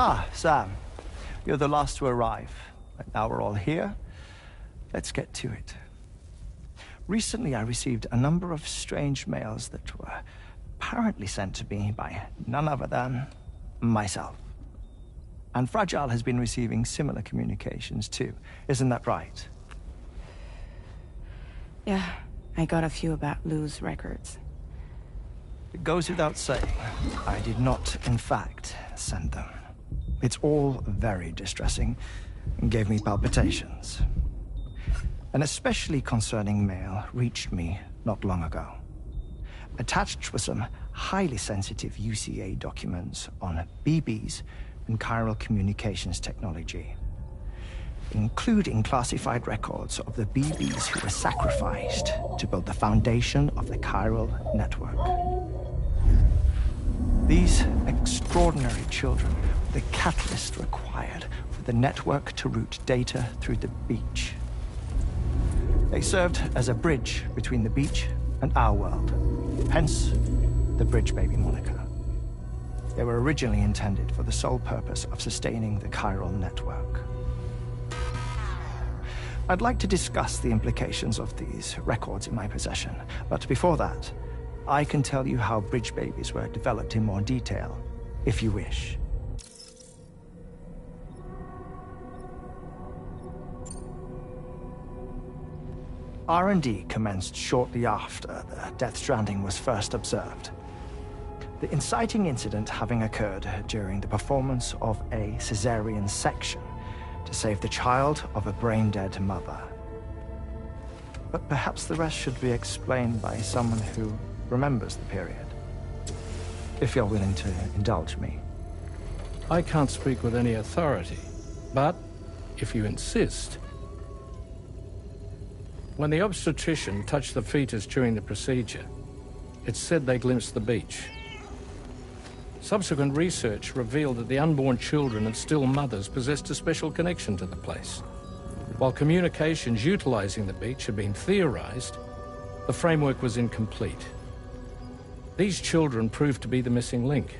Ah, Sam. You're the last to arrive. But now we're all here. Let's get to it. Recently, I received a number of strange mails that were apparently sent to me by none other than myself. And Fragile has been receiving similar communications too. Isn't that right? Yeah, I got a few about Lou's records. It goes without saying, I did not, in fact, send them. It's all very distressing and gave me palpitations. An especially concerning mail reached me not long ago. Attached were some highly sensitive UCA documents on BBs and chiral communications technology, including classified records of the BBs who were sacrificed to build the foundation of the chiral network. These extraordinary children were the catalyst required for the network to route data through the beach. They served as a bridge between the beach and our world, hence the Bridge Baby moniker. They were originally intended for the sole purpose of sustaining the chiral network. I'd like to discuss the implications of these records in my possession, but before that, I can tell you how Bridge Babies were developed in more detail, if you wish. R&D commenced shortly after the Death Stranding was first observed. The inciting incident having occurred during the performance of a cesarean section to save the child of a brain-dead mother. But perhaps the rest should be explained by someone who remembers the period. If you're willing to indulge me. I can't speak with any authority, but if you insist. When the obstetrician touched the fetus during the procedure, it's said they glimpsed the beach. Subsequent research revealed that the unborn children and still mothers possessed a special connection to the place. While communications utilizing the beach had been theorized, the framework was incomplete. These children proved to be the missing link.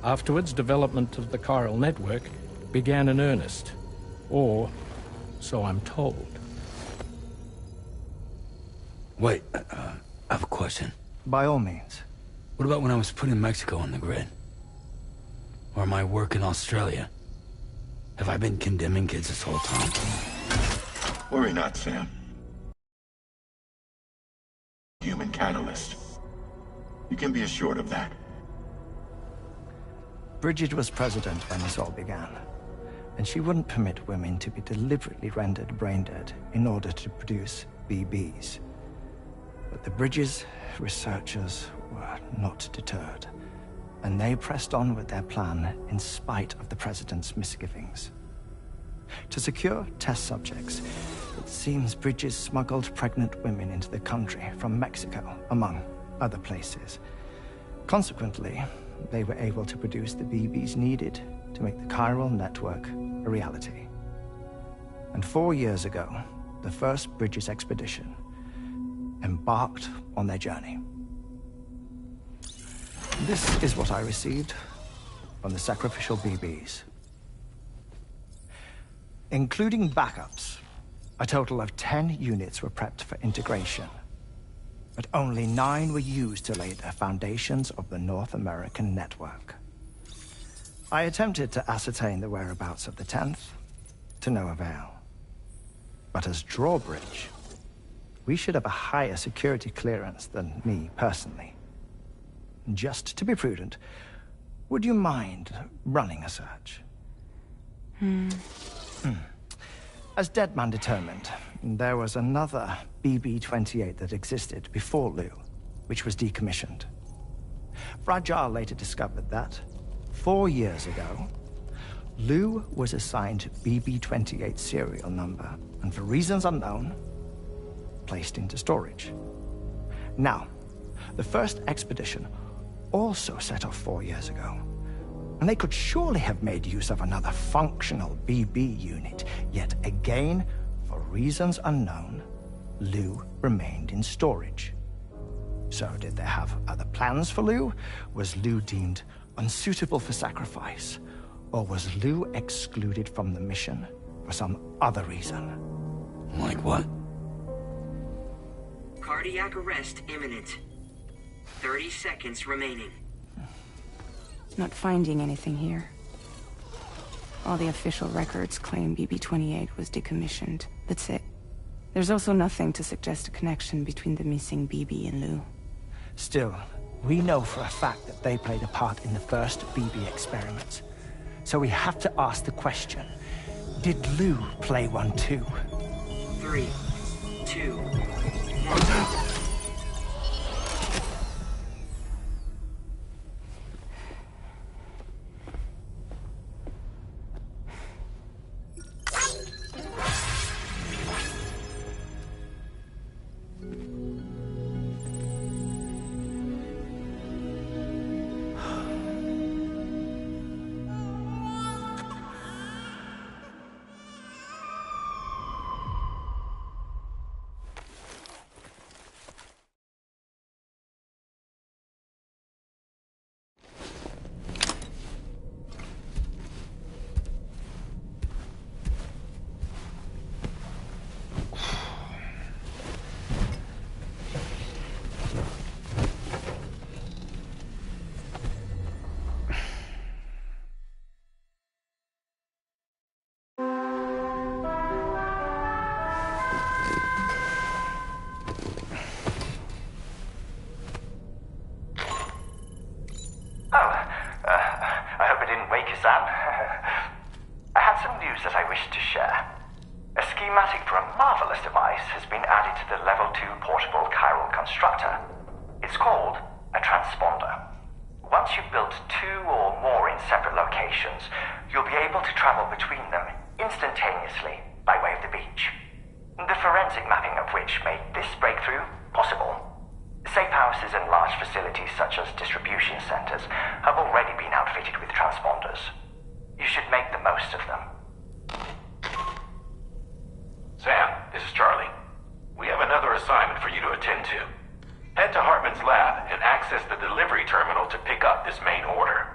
Afterwards, development of the chiral network began in earnest, or so I'm told. Wait, I have a question. By all means. What about when I was putting Mexico on the grid? Or my work in Australia? Have I been condemning kids this whole time? Worry not, Sam. Human catalyst. You can be assured of that. Bridget was president when this all began, and she wouldn't permit women to be deliberately rendered brain-dead in order to produce BBs. But the Bridges researchers were not deterred, and they pressed on with their plan in spite of the president's misgivings. To secure test subjects, it seems Bridges smuggled pregnant women into the country from Mexico, among other places. Consequently, they were able to produce the BBs needed to make the chiral network a reality. And 4 years ago, the first Bridges expedition embarked on their journey. This is what I received from the sacrificial BBs. Including backups, a total of 10 units were prepped for integration, but only 9 were used to lay the foundations of the North American network. I attempted to ascertain the whereabouts of the 10th, to no avail. But as drawbridge, we should have a higher security clearance than me personally. Just to be prudent, would you mind running a search? As Deadman determined, there was another BB-28 that existed before Lou, which was decommissioned. Fragile later discovered that, 4 years ago, Lou was assigned BB-28 serial number, and for reasons unknown, placed into storage. Now, the first expedition also set off 4 years ago, and they could surely have made use of another functional BB unit, yet again, for reasons unknown, Lou remained in storage. So did they have other plans for Lou? Was Lou deemed unsuitable for sacrifice? Or was Lou excluded from the mission for some other reason? Like what? Cardiac arrest imminent. 30 seconds remaining. Not finding anything here. All the official records claim BB-28 was decommissioned. That's it. There's also nothing to suggest a connection between the missing BB and Lou. Still, we know for a fact that they played a part in the first BB experiments. So we have to ask the question, did Lou play one too? 3, 2, 1. Sam. I had some news that I wished to share. A schematic for a marvelous device has been added to the Level 2 portable chiral constructor. It's called a transponder. Once you've built 2 or more in separate locations, you'll be able to travel between them instantaneously by way of the beach. The forensic mapping of which made this breakthrough possible. Safe houses and large facilities such as distribution centers have already been outfitted with transponders. You should make the most of them. Sam, this is Charlie. We have another assignment for you to attend to. Head to Hartman's lab and access the delivery terminal to pick up this main order.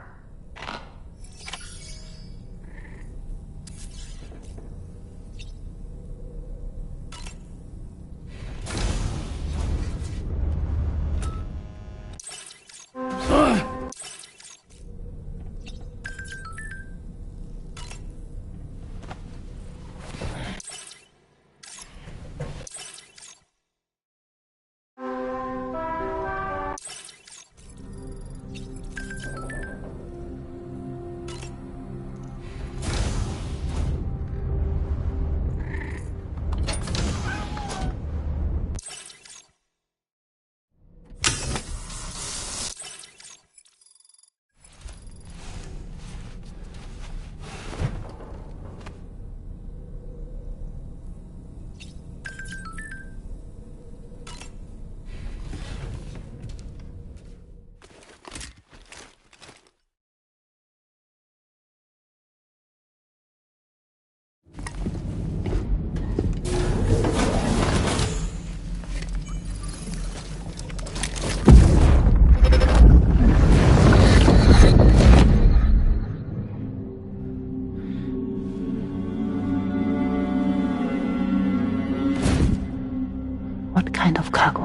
What kind of cargo?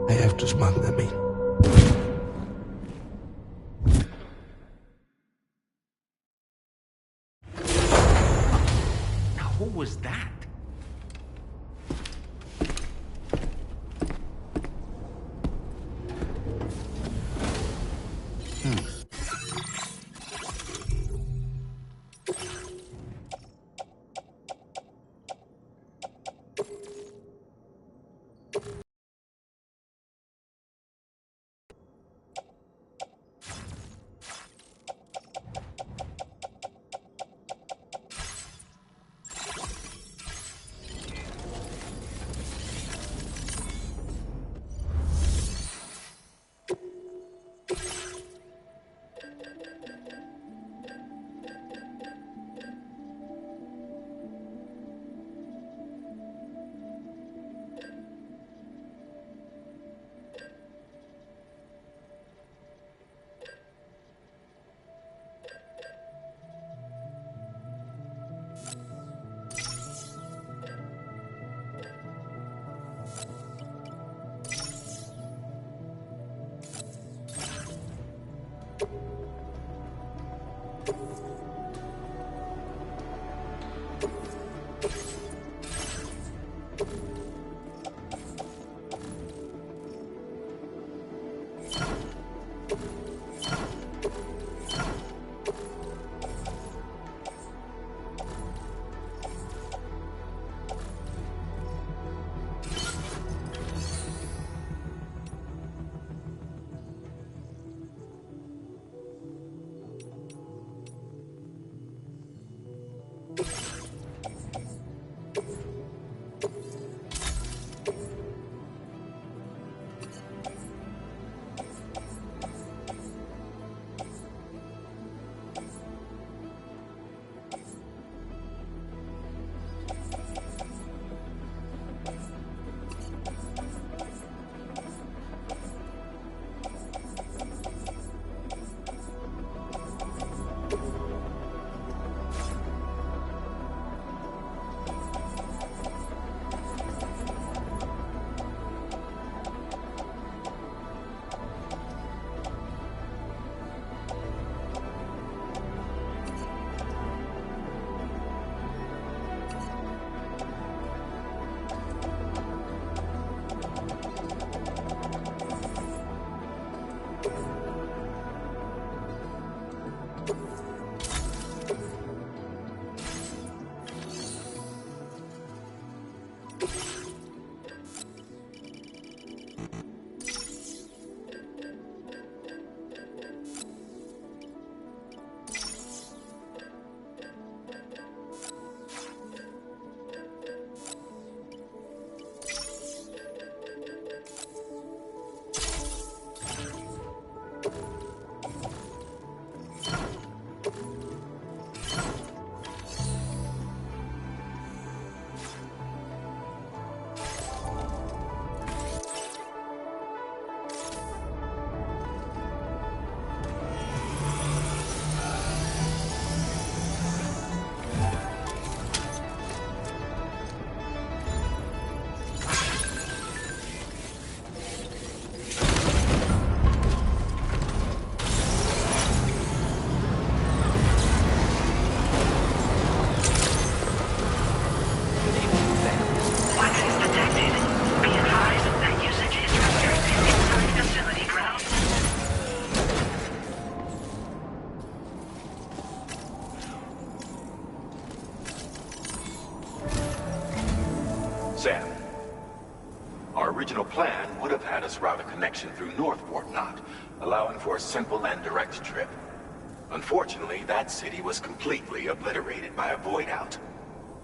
I have to smuggle them in. Now, what was that? Sam, our original plan would have had us route a connection through Northport Knot, allowing for a simple and direct trip. Unfortunately, that city was completely obliterated by a void out.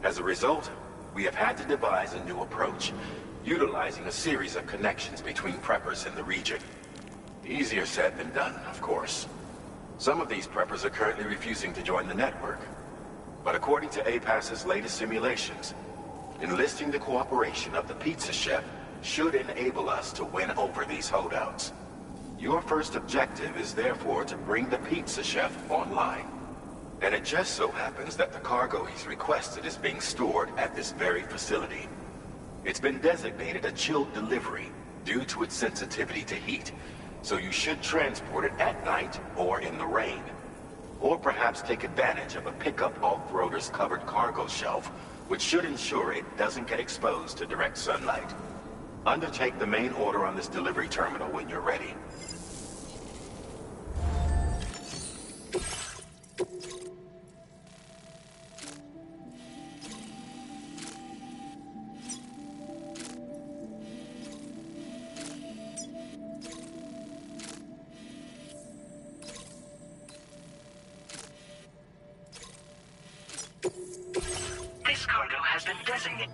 As a result, we have had to devise a new approach, utilizing a series of connections between preppers in the region. Easier said than done, of course. Some of these preppers are currently refusing to join the network. But according to APAS's latest simulations, enlisting the cooperation of the pizza chef should enable us to win over these holdouts. Your first objective is therefore to bring the pizza chef online. And it just so happens that the cargo he's requested is being stored at this very facility. It's been designated a chilled delivery due to its sensitivity to heat, so you should transport it at night or in the rain. Or perhaps take advantage of a pickup off-roader's covered cargo shelf, which should ensure it doesn't get exposed to direct sunlight. Undertake the main order on this delivery terminal when you're ready. This cargo has been designated.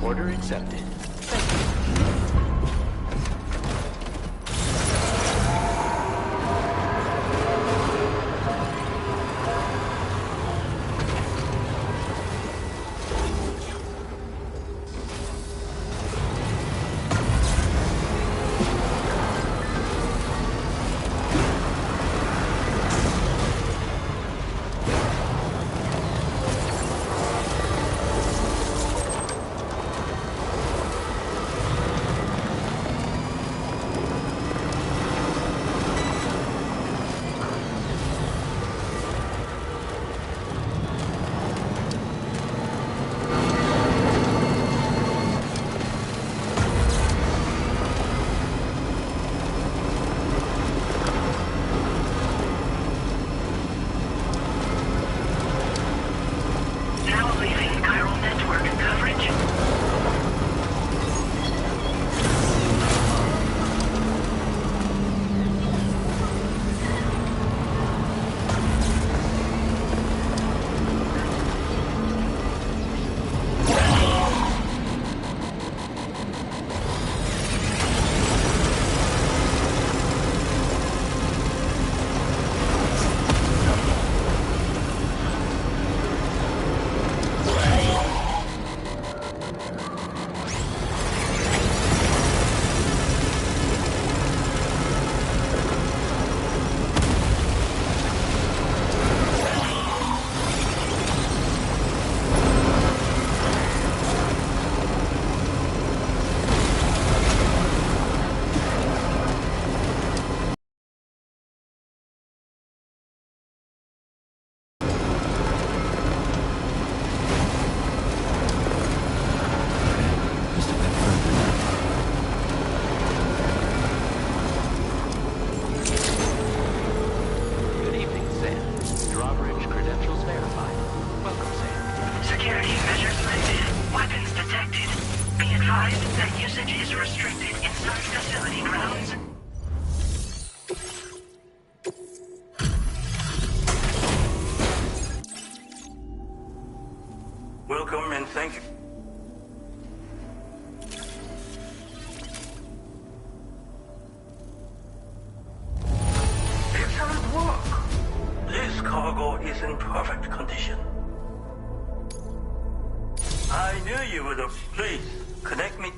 Order accepted. advised that usage is restricted inside facility grounds. Welcome and thank you. Excellent work. This cargo is in perfect condition. I knew you would have. Please, connect me.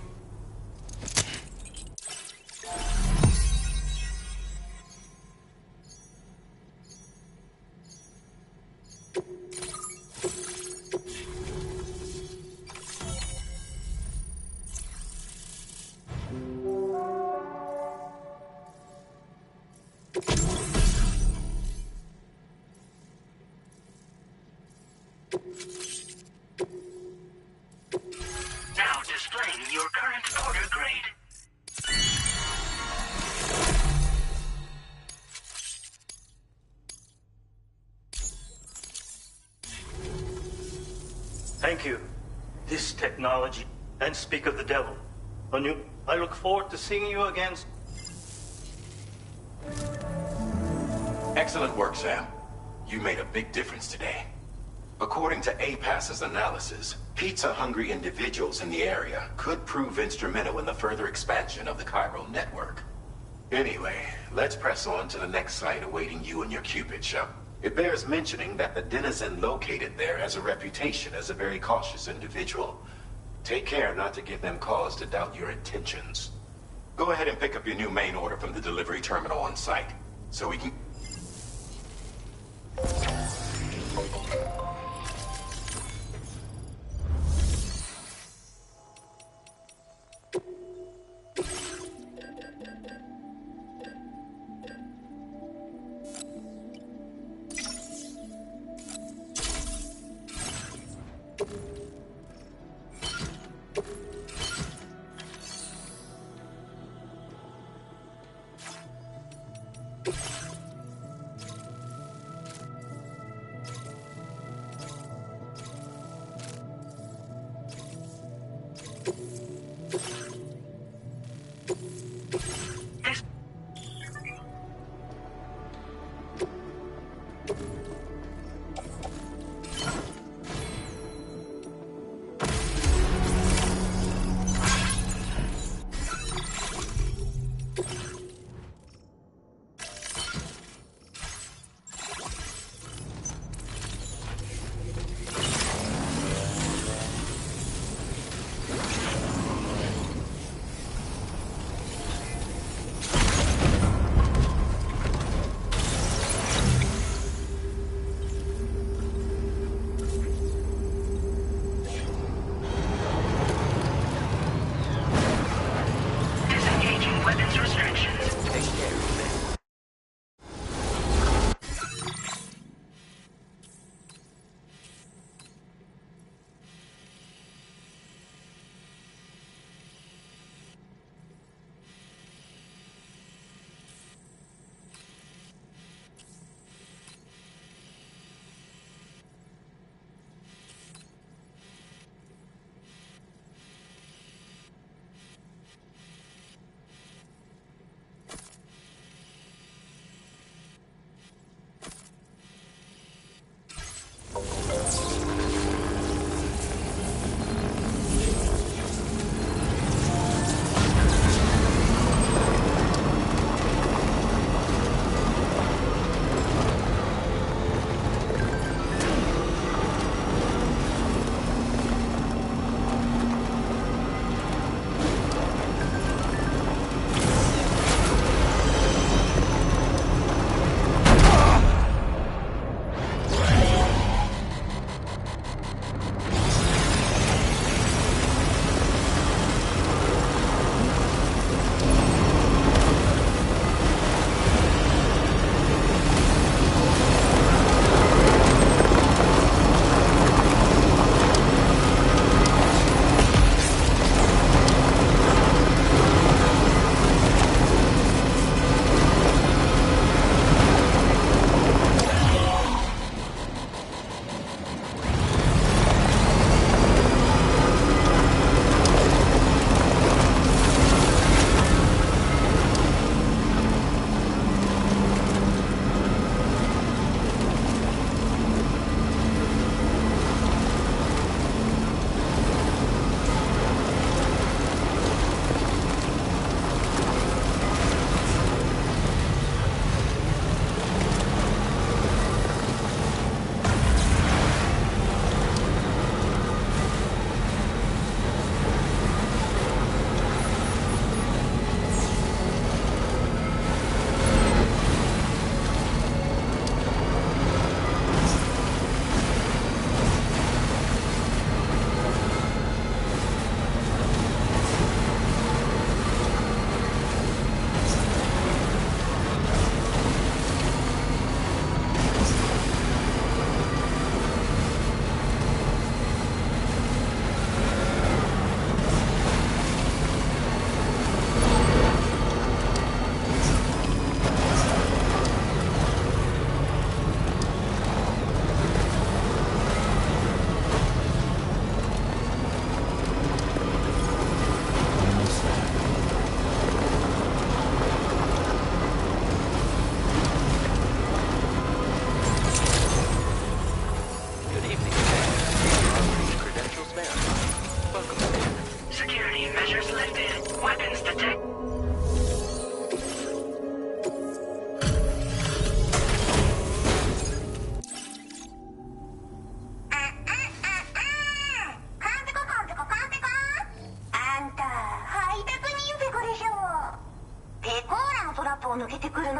Now displaying your current order grade. Thank you. This technology, and speak of the devil. Anu, I look forward to seeing you again. Excellent work, Sam. You made a big difference today. According to APAS's analysis, pizza-hungry individuals in the area could prove instrumental in the further expansion of the chiral network. Anyway, let's press on to the next site awaiting you and your Cupid show. It bears mentioning that the denizen located there has a reputation as a very cautious individual. Take care not to give them cause to doubt your intentions. Go ahead and pick up your new main order from the delivery terminal on site, so we can...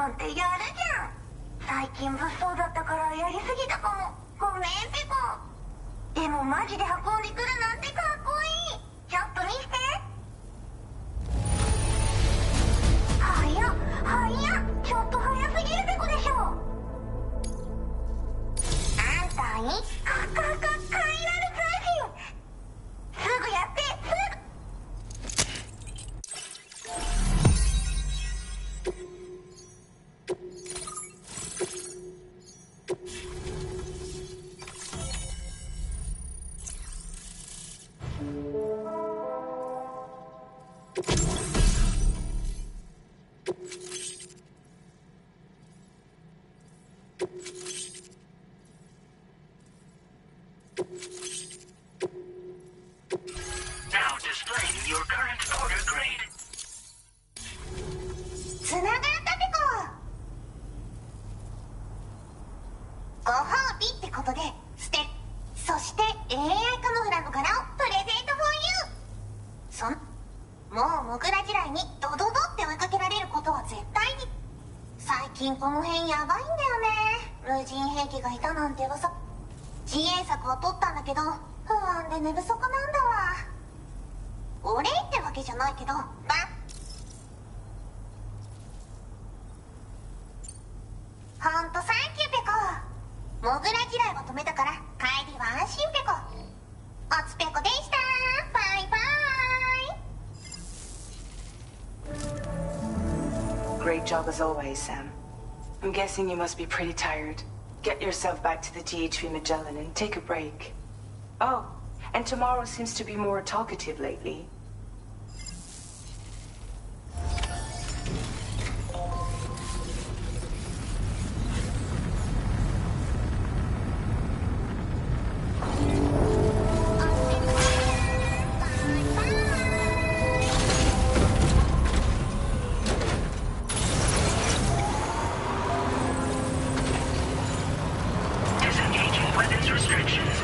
なんてやるじゃん。最近物騒だったからやりすぎたかも。ごめんペコ。でもマジで運んでくるなんてかっこいい。ちょっと見せて。早っ。ちょっと早すぎるペコでしょ。あんたにカイラル通信。すぐやってすぐ。Now displaying your current order grade. つながったペコ。ご褒美ってことでそして AI カモフラの柄をプレゼント for you。もうモグラ地雷にドドドって追いかけられることは絶対に。最近この辺やばいんだよね。無人兵器がいたなんて噂。自衛策は取ったんだけど不安で寝不足なんだわ。お礼ってわけじゃないけどほんとサンキューペコ。モグラ地雷を止めたから帰りは安心ペコ。おつペコでした。バイバイ。 Great job as always, Sam. I'm guessing you must be pretty tired. Get yourself back to the THV Magellan and take a break. Oh, and tomorrow seems to be more talkative lately. Disengaging weapons restrictions.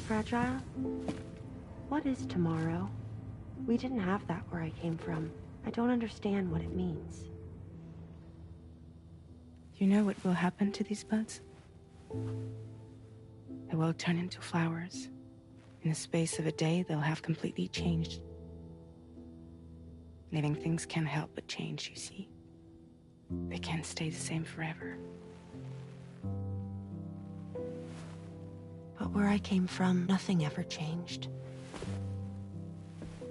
Fragile? What is tomorrow? We didn't have that where I came from. I don't understand what it means. You know what will happen to these buds? They will turn into flowers. In the space of a day, they'll have completely changed. Living things can't help but change, you see. They can't stay the same forever. But where I came from, nothing ever changed.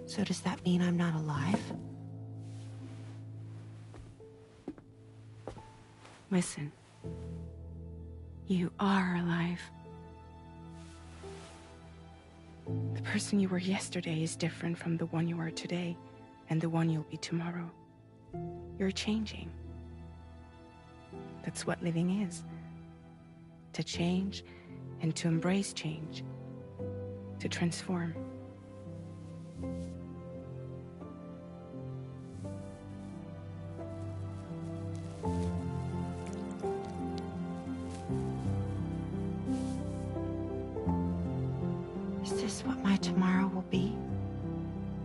So does that mean I'm not alive? Listen. You are alive. The person you were yesterday is different from the one you are today, and the one you'll be tomorrow. You're changing. That's what living is. To change, and to embrace change. To transform. Is this what my tomorrow will be?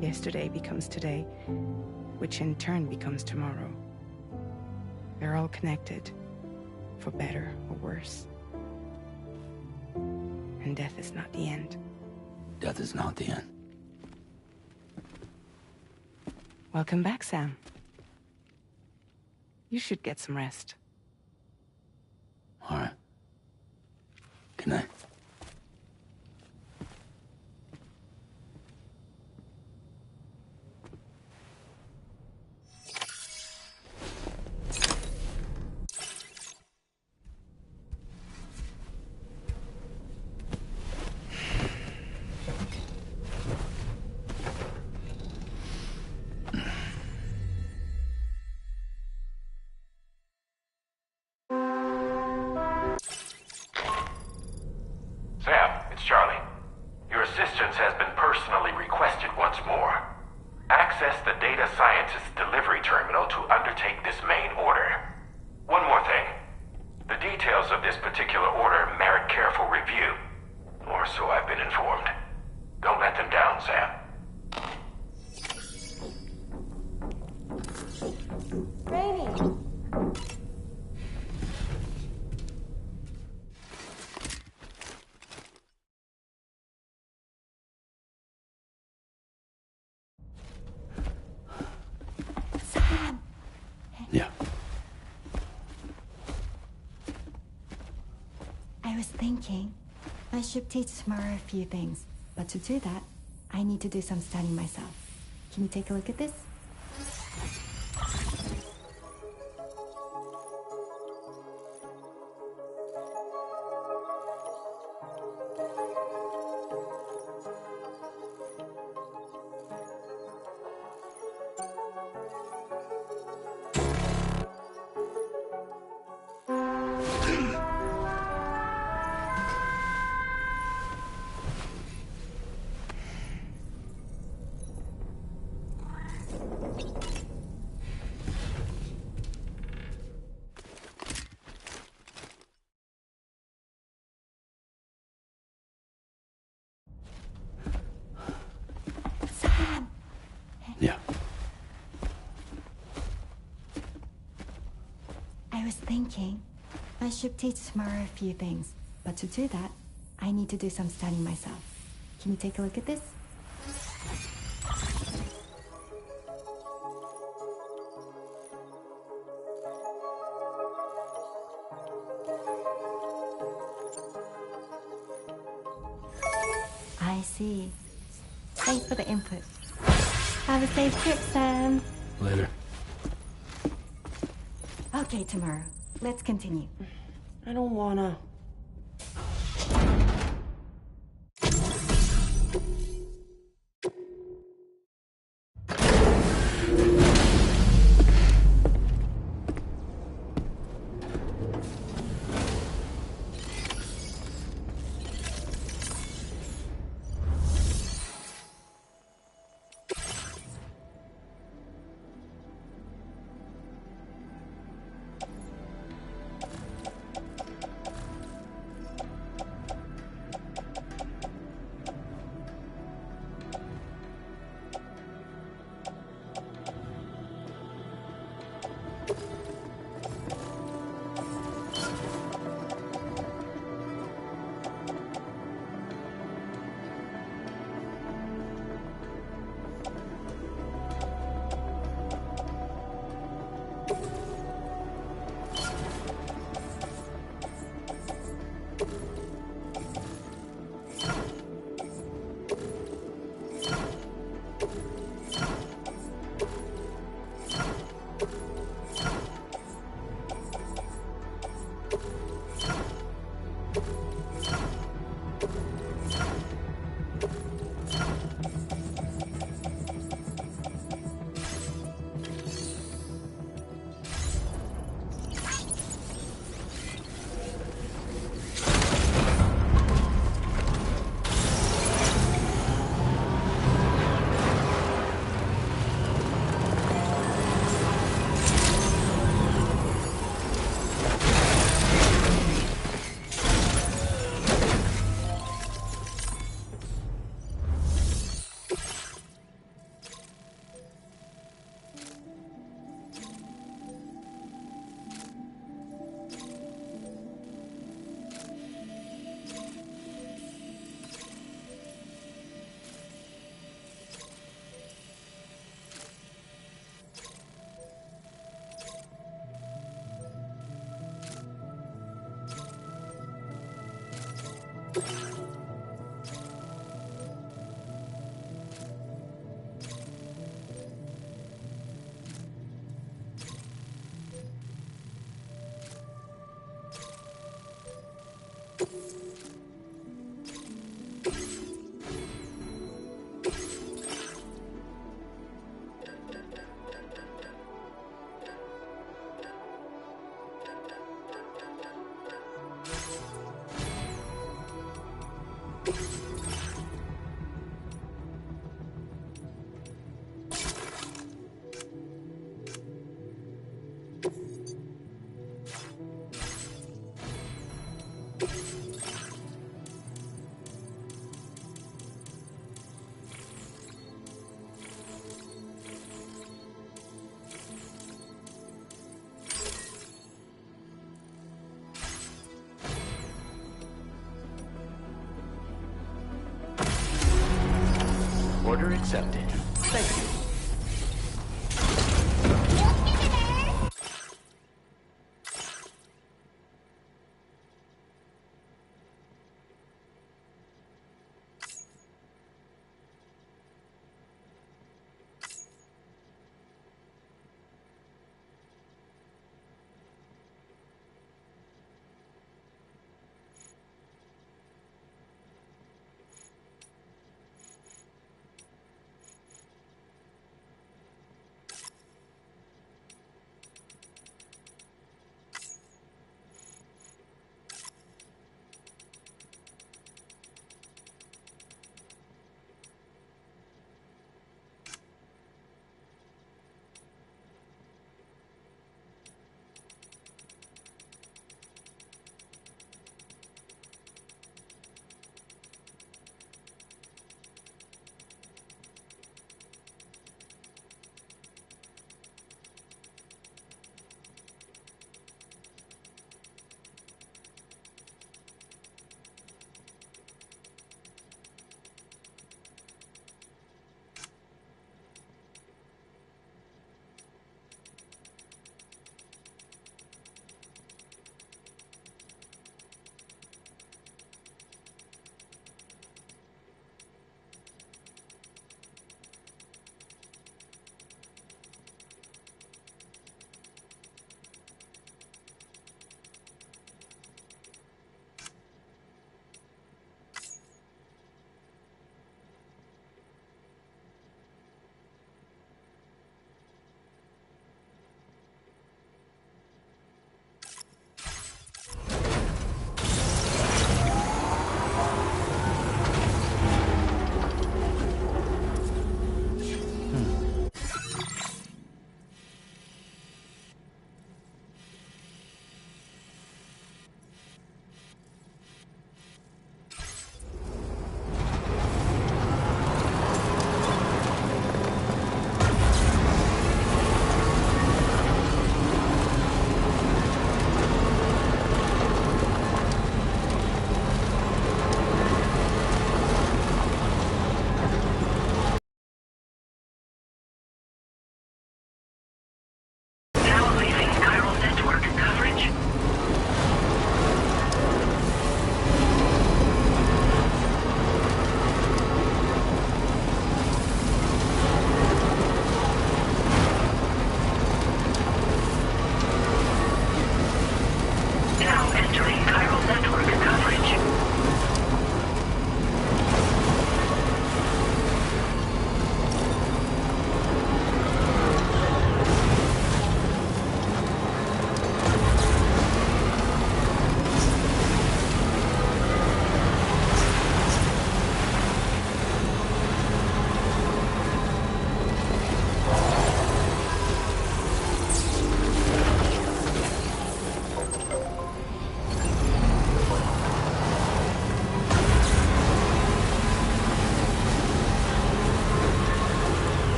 Yesterday becomes today, which in turn becomes tomorrow. They're all connected, for better or worse. And death is not the end. Death is not the end. Welcome back, Sam. You should get some rest. All right. Good night. undertake this main order. One more thing. The details of this particular order merit careful review. Or so I've been informed. Don't let them down, Sam. Rainy! Sam! Yeah. I was thinking, I should teach tomorrow a few things, but to do that, I need to do some studying myself. Can you take a look at this? Yeah. I was thinking, I should teach tomorrow a few things, but to do that, I need to do some studying myself. Can you take a look at this? I see. Thanks for the input. Have a safe trip, Sam. Later. Okay, tomorrow. Let's continue. I don't wanna. Order accepted. Thank you.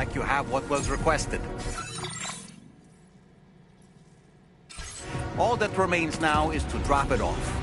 like you have what was requested. All that remains now is to drop it off.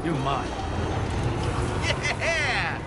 You're mine. Yeah!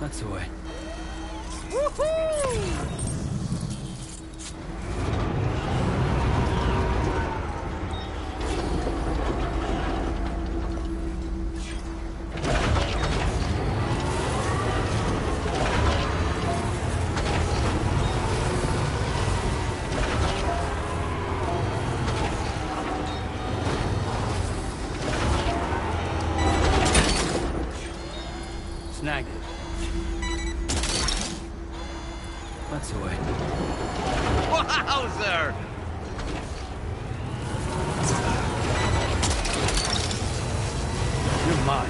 That's the way. Snagged it. That's the way. Wowzer! You're mine.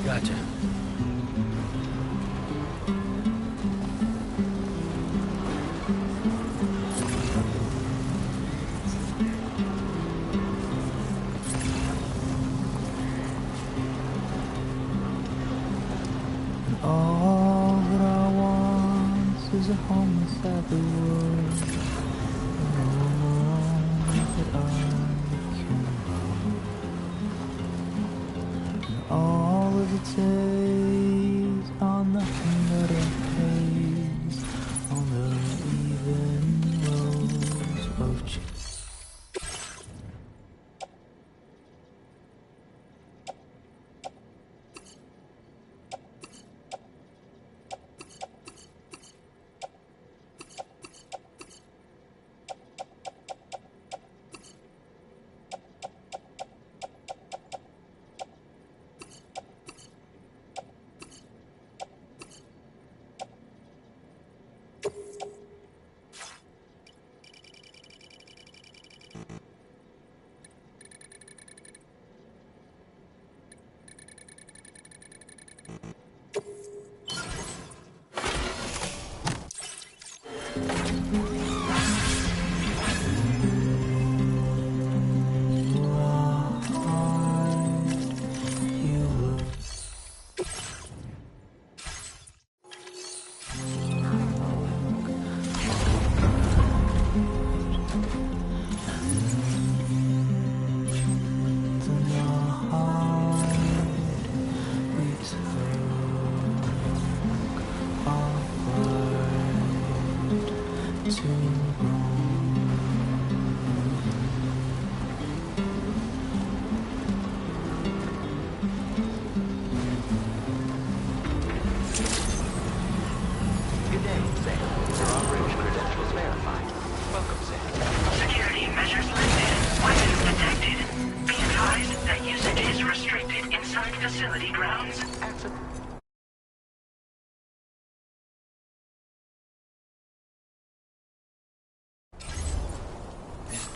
Gotcha. All that I want is a home inside the world. That I can love. And all of the days are nothing but a haze on the even rows of change.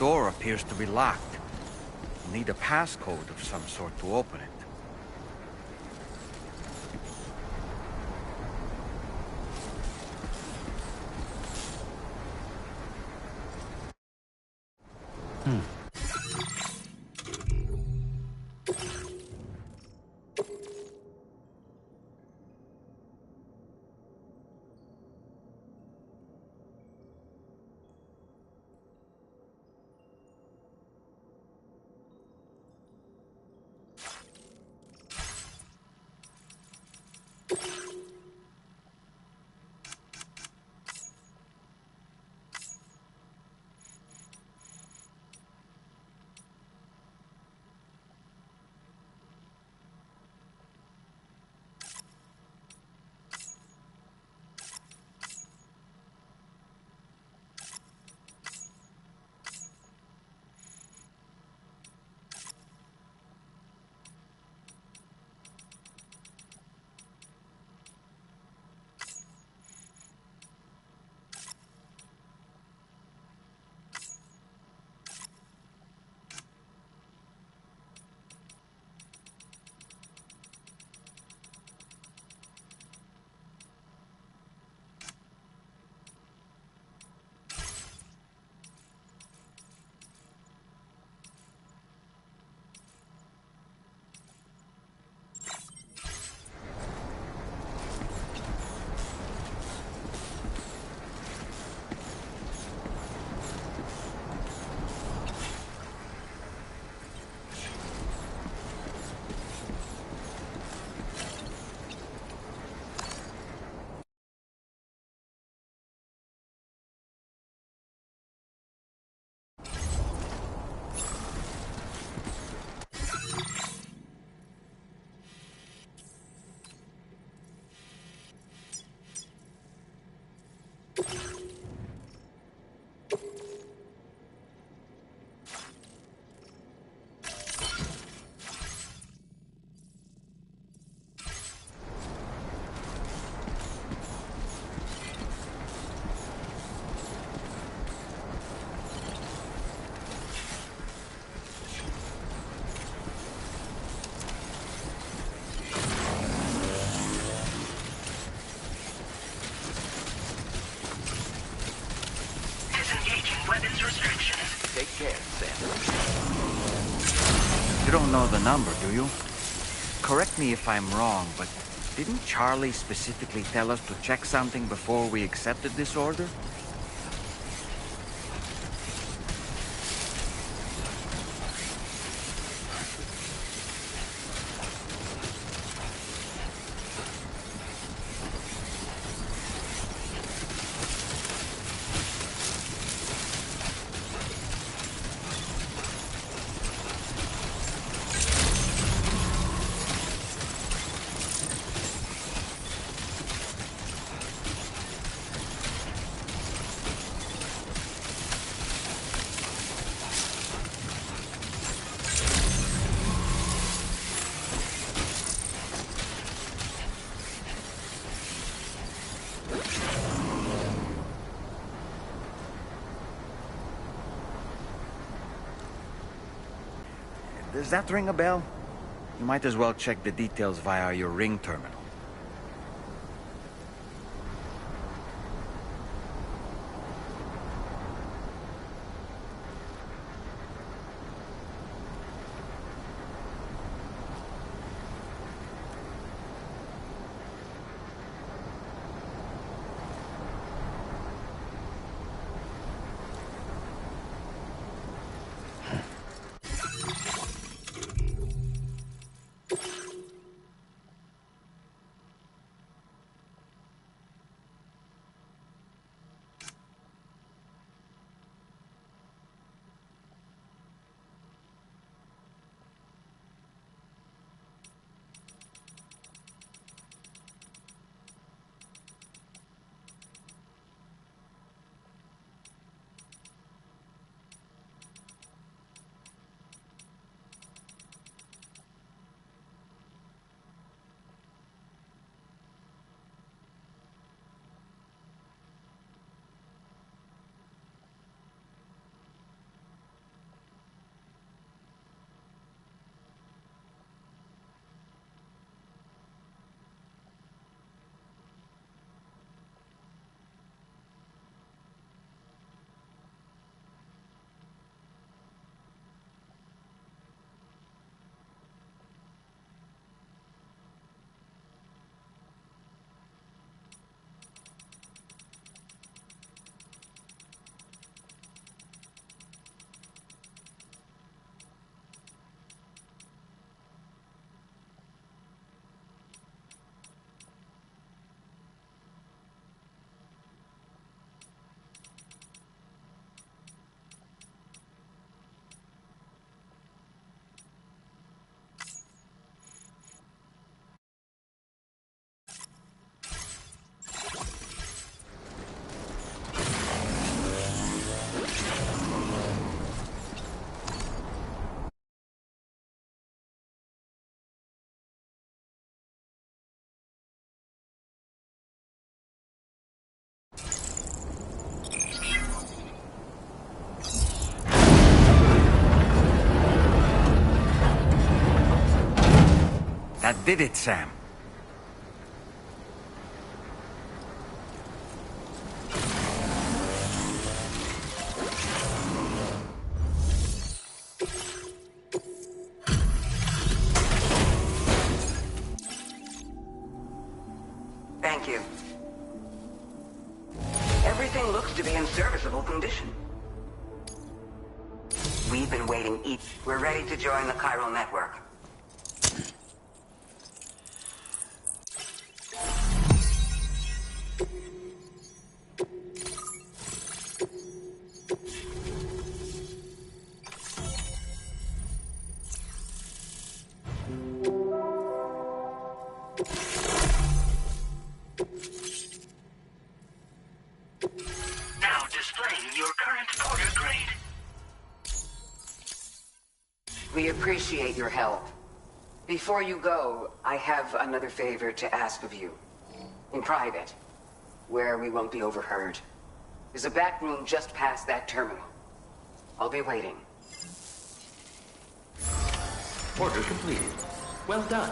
door appears to be locked. We'll need a passcode of some sort to open it. Weapons restrictions. Take care, Sam. You don't know the number, do you? Correct me if I'm wrong, but didn't Charlie specifically tell us to check something before we accepted this order? Does that ring a bell? You might as well check the details via your ring terminal. That did it, Sam. Thank you. Everything looks to be in serviceable condition. We've been waiting We're ready to join the chiral network. Now displaying your current order grade. We appreciate your help. Before you go, I have another favor to ask of you. In private, where we won't be overheard. There's a back room just past that terminal. I'll be waiting. Order completed. Well done.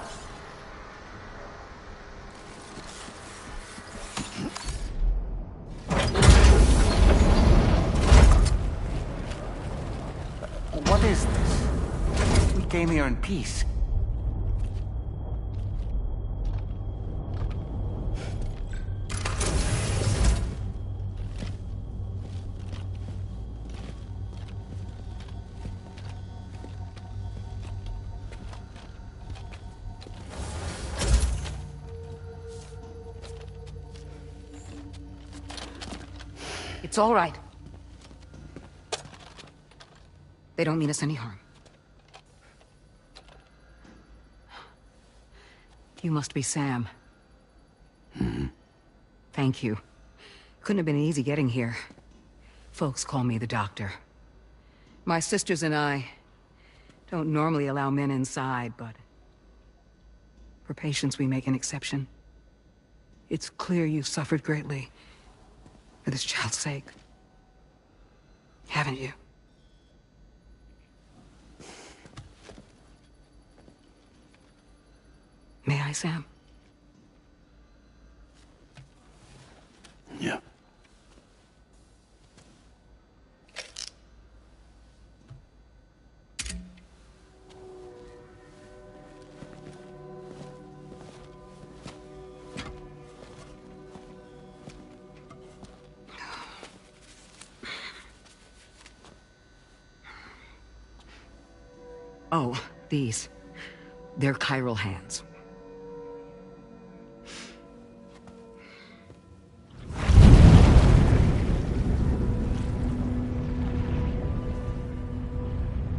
What is this? We came here in peace. It's all right. They don't mean us any harm. You must be Sam. Thank you. Couldn't have been easy getting here. Folks call me the doctor. My sisters and I don't normally allow men inside, but for patients we make an exception. It's clear you've suffered greatly for this child's sake. Haven't you? May I, Sam? Yeah. Oh, these. They're chiral hands.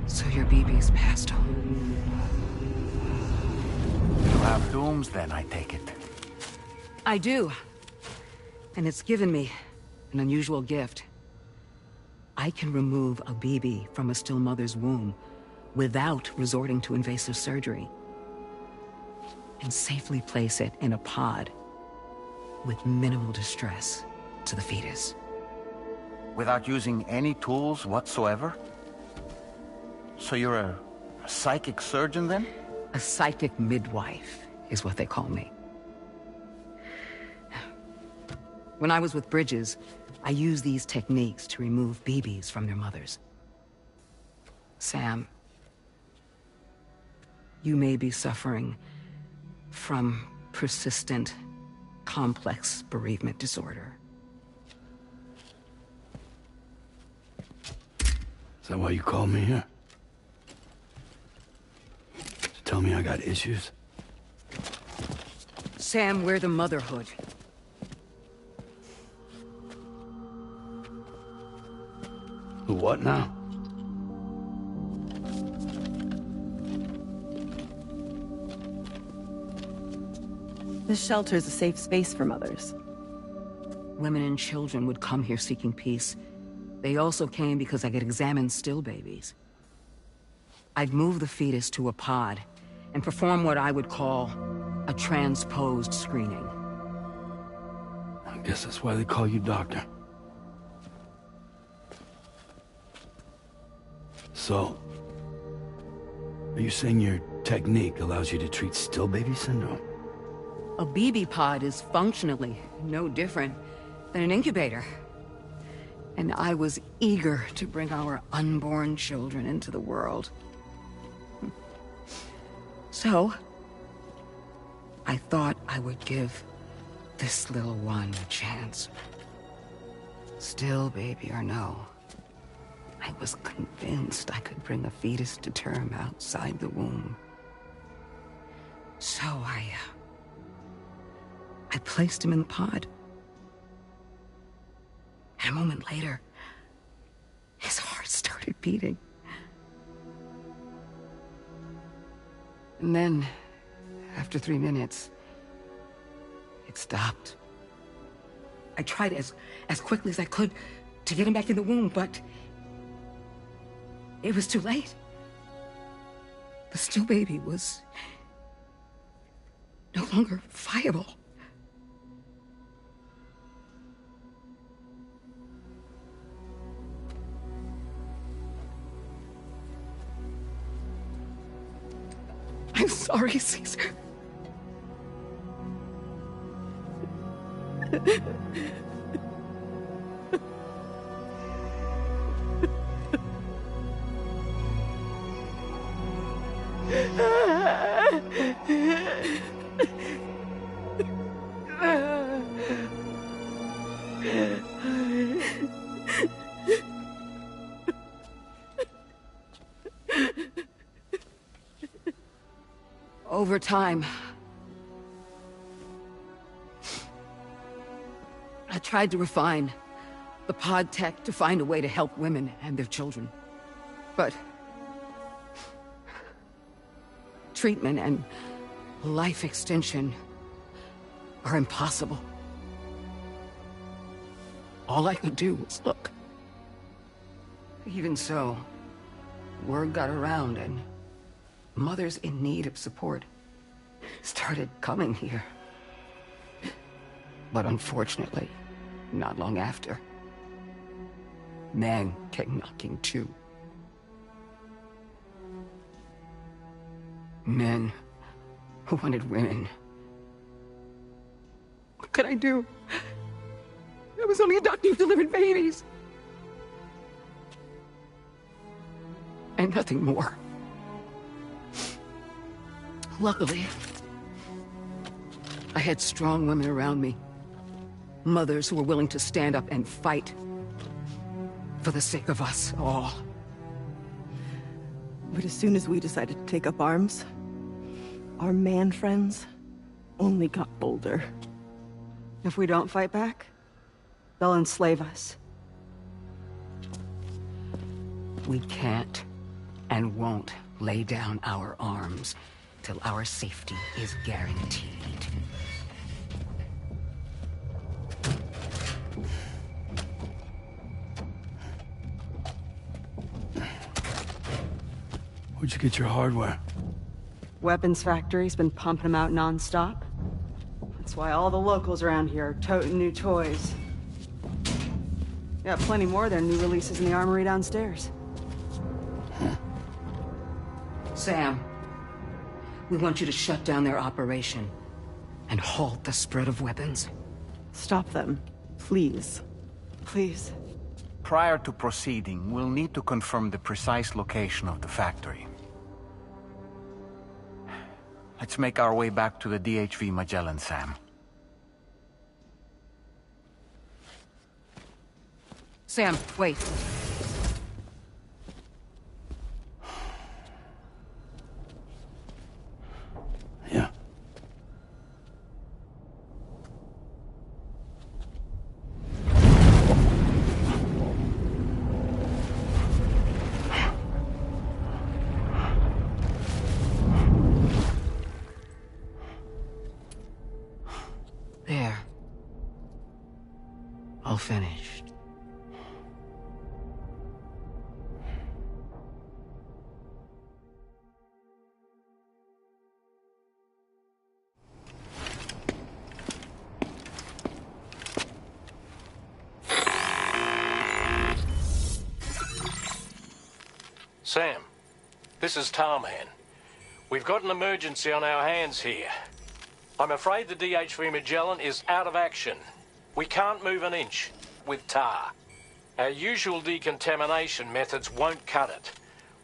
So your BB's passed on. You have dooms then, I take it. I do. And it's given me an unusual gift. I can remove a BB from a still mother's womb without resorting to invasive surgery, and safely place it in a pod with minimal distress to the fetus. Without using any tools whatsoever? So you're a psychic surgeon then? A psychic midwife is what they call me. When I was with Bridges, I used these techniques to remove BBs from their mothers. Sam, you may be suffering from persistent, complex bereavement disorder. Is that why you called me here? To tell me I got issues? Sam, we're the motherhood. The what now? This shelter is a safe space for mothers. Women and children would come here seeking peace. They also came because I could examine still babies. I'd move the fetus to a pod and perform what I would call a transposed screening. I guess that's why they call you doctor. So, Are you saying your technique allows you to treat still baby syndrome? A BB pod is functionally no different than an incubator. And I was eager to bring our unborn children into the world. So, I thought I would give this little one a chance. Still baby or no, I was convinced I could bring a fetus to term outside the womb. So I placed him in the pod. And a moment later, his heart started beating. And then, after 3 minutes, it stopped. I tried as quickly as I could to get him back in the womb, but it was too late. The still baby was no longer viable. I'm sorry, Caesar. Over time, I tried to refine the pod tech to find a way to help women and their children. But treatment and life extension are impossible. All I could do was look. Even so, word got around and mothers in need of support started coming here. But unfortunately, not long after, men came knocking too. Men who wanted women. What could I do? I was only a doctor who delivered babies. And nothing more. Luckily, I had strong women around me. Mothers who were willing to stand up and fight for the sake of us all. But as soon as we decided to take up arms, our man friends only got bolder. If we don't fight back, they'll enslave us. We can't and won't lay down our arms till our safety is guaranteed. Where'd you get your hardware? Weapons factory's been pumping them out non-stop. That's why all the locals around here are toting new toys. Got plenty more of their new releases in the armory downstairs. Sam, we want you to shut down their operation and halt the spread of weapons. Stop them, please. Please. Prior to proceeding, we'll need to confirm the precise location of the factory. Let's make our way back to the DHV Magellan, Sam. Sam, wait. Yeah. There. All finished. Sam, this is Tarman. We've got an emergency on our hands here. I'm afraid the DHV Magellan is out of action. We can't move an inch with tar. Our usual decontamination methods won't cut it.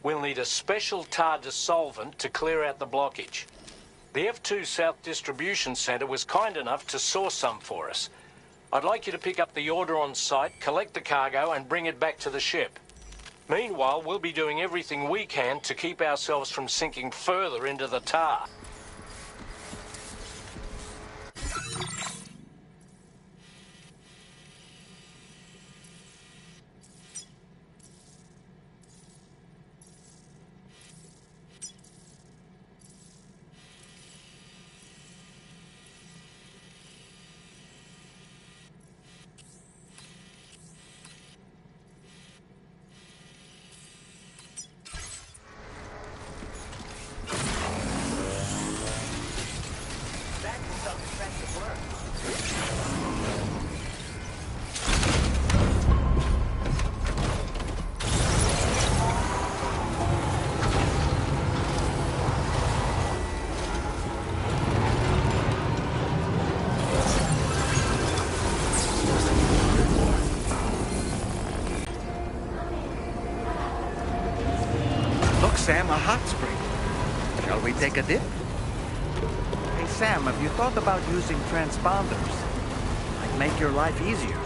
We'll need a special tar dissolvent to clear out the blockage. The F2 South Distribution Centre was kind enough to source some for us. I'd like you to pick up the order on site, collect the cargo, and bring it back to the ship. Meanwhile, we'll be doing everything we can to keep ourselves from sinking further into the tar. Sam, a hot spring. Shall we take a dip? Hey, Sam, have you thought about using transponders? Might make your life easier.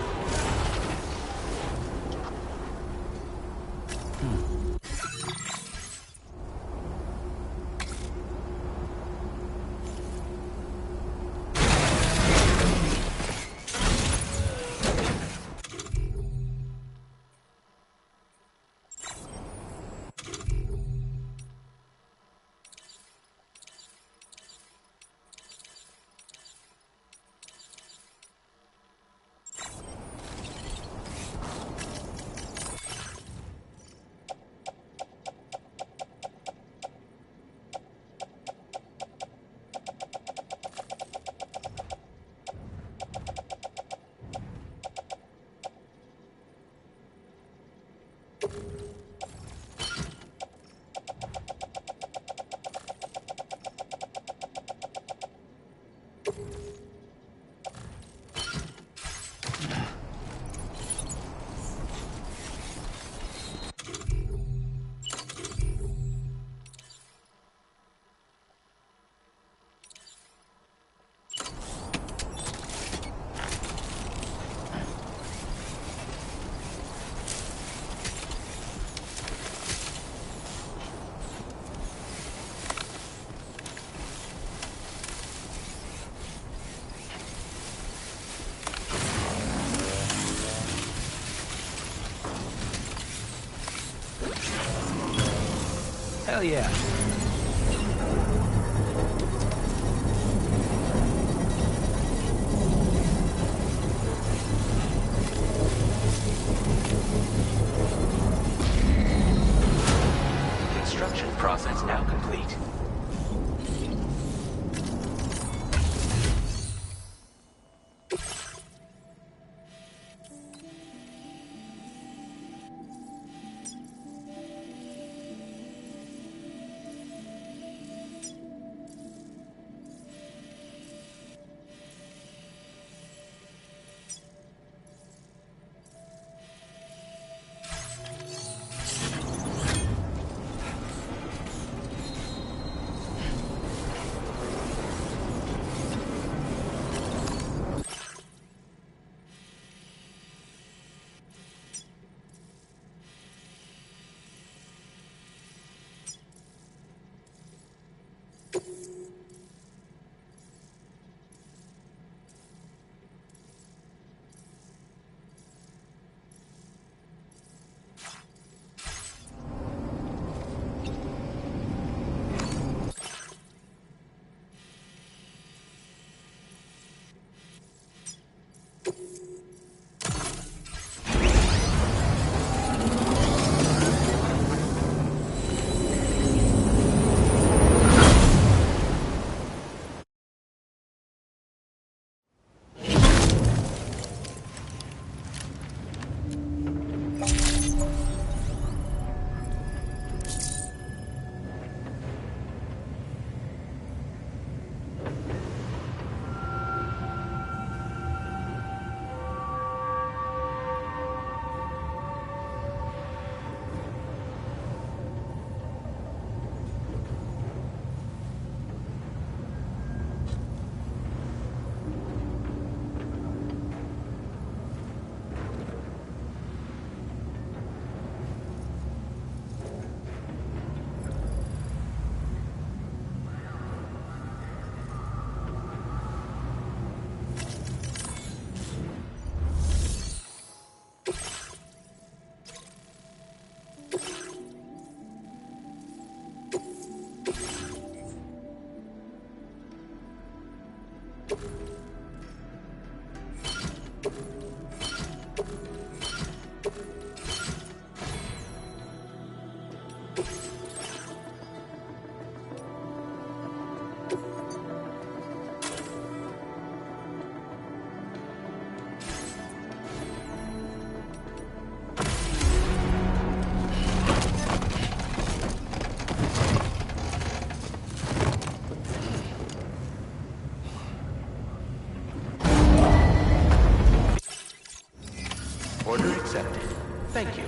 Hell yeah. Construction process now complete. Order accepted. Thank you.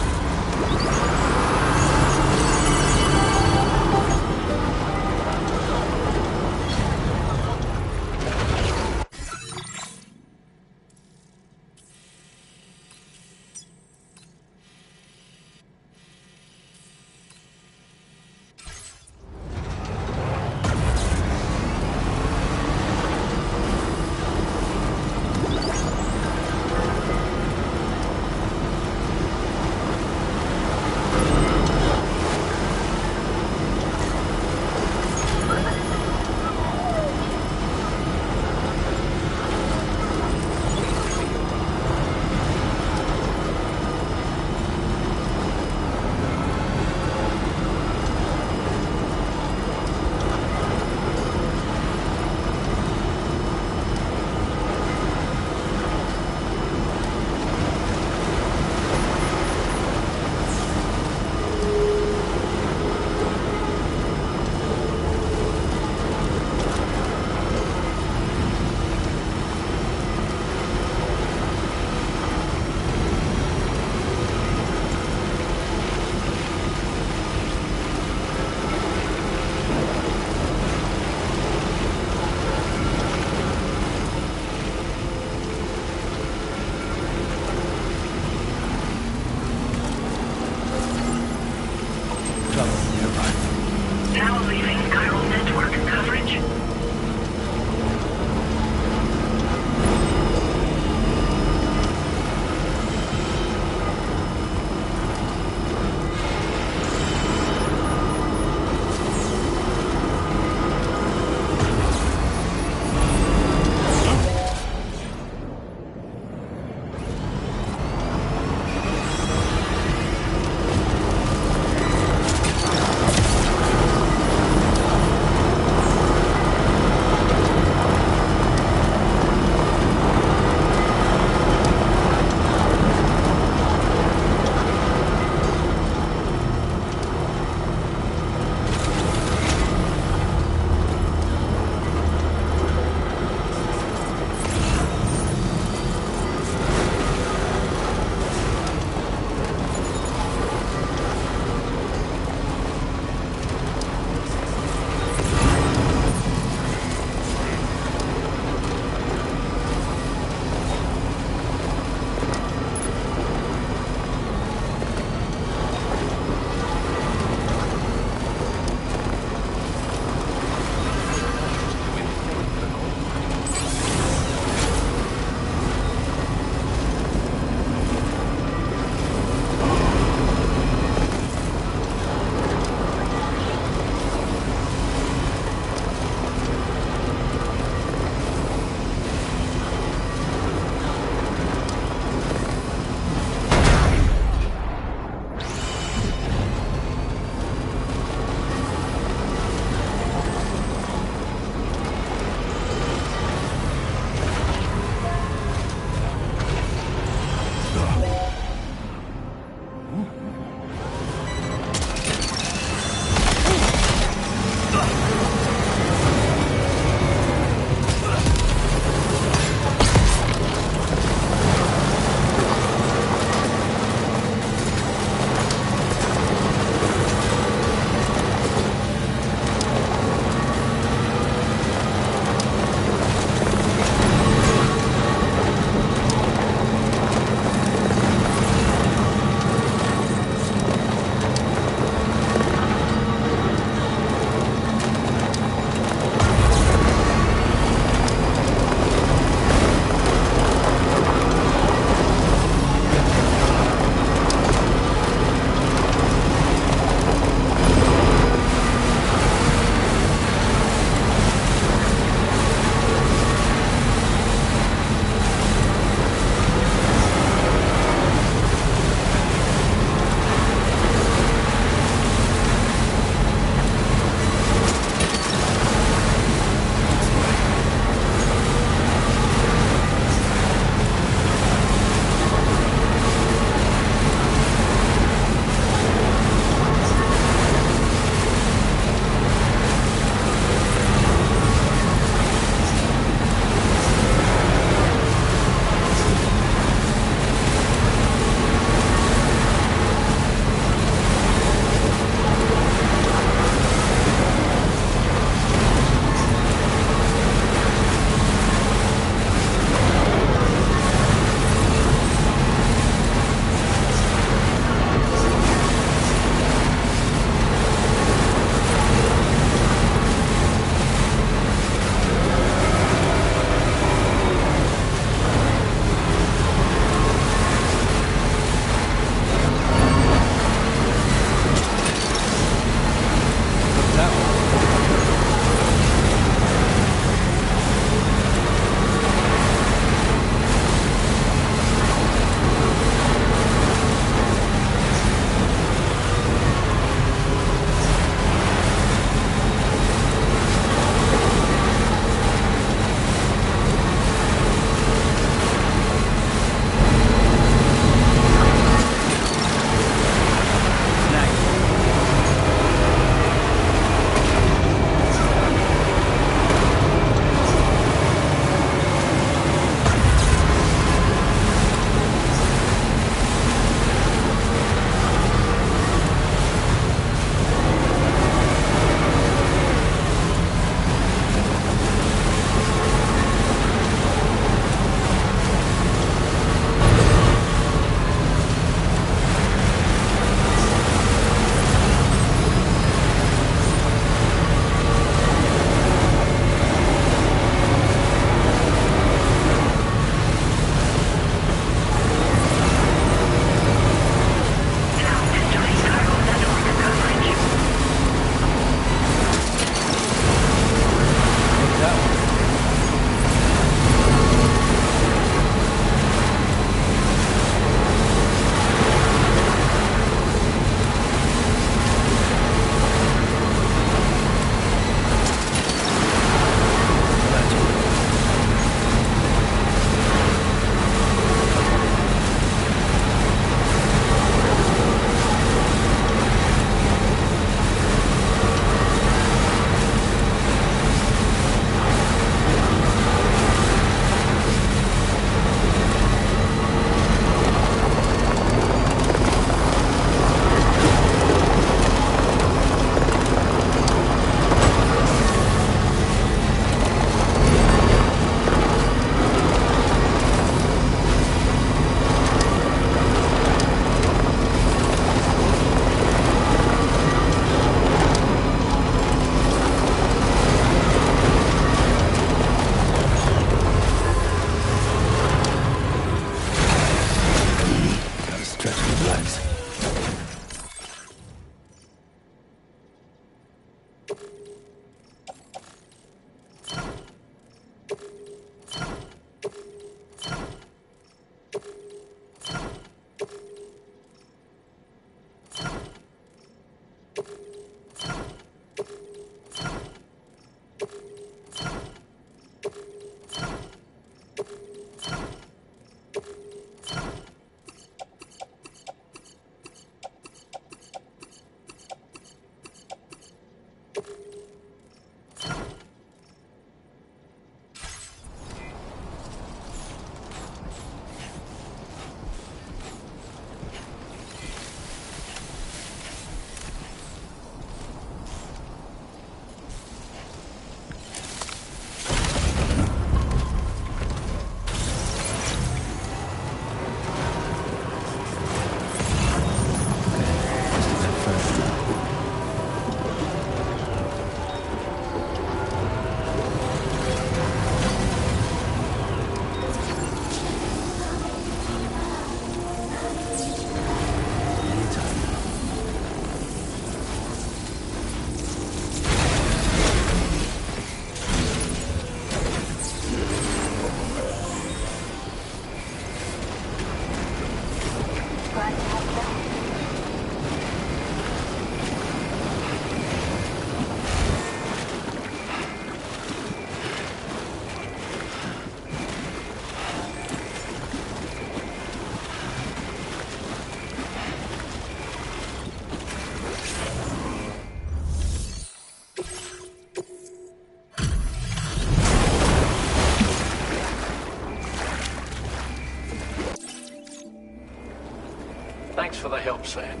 Thanks for the help, Sam.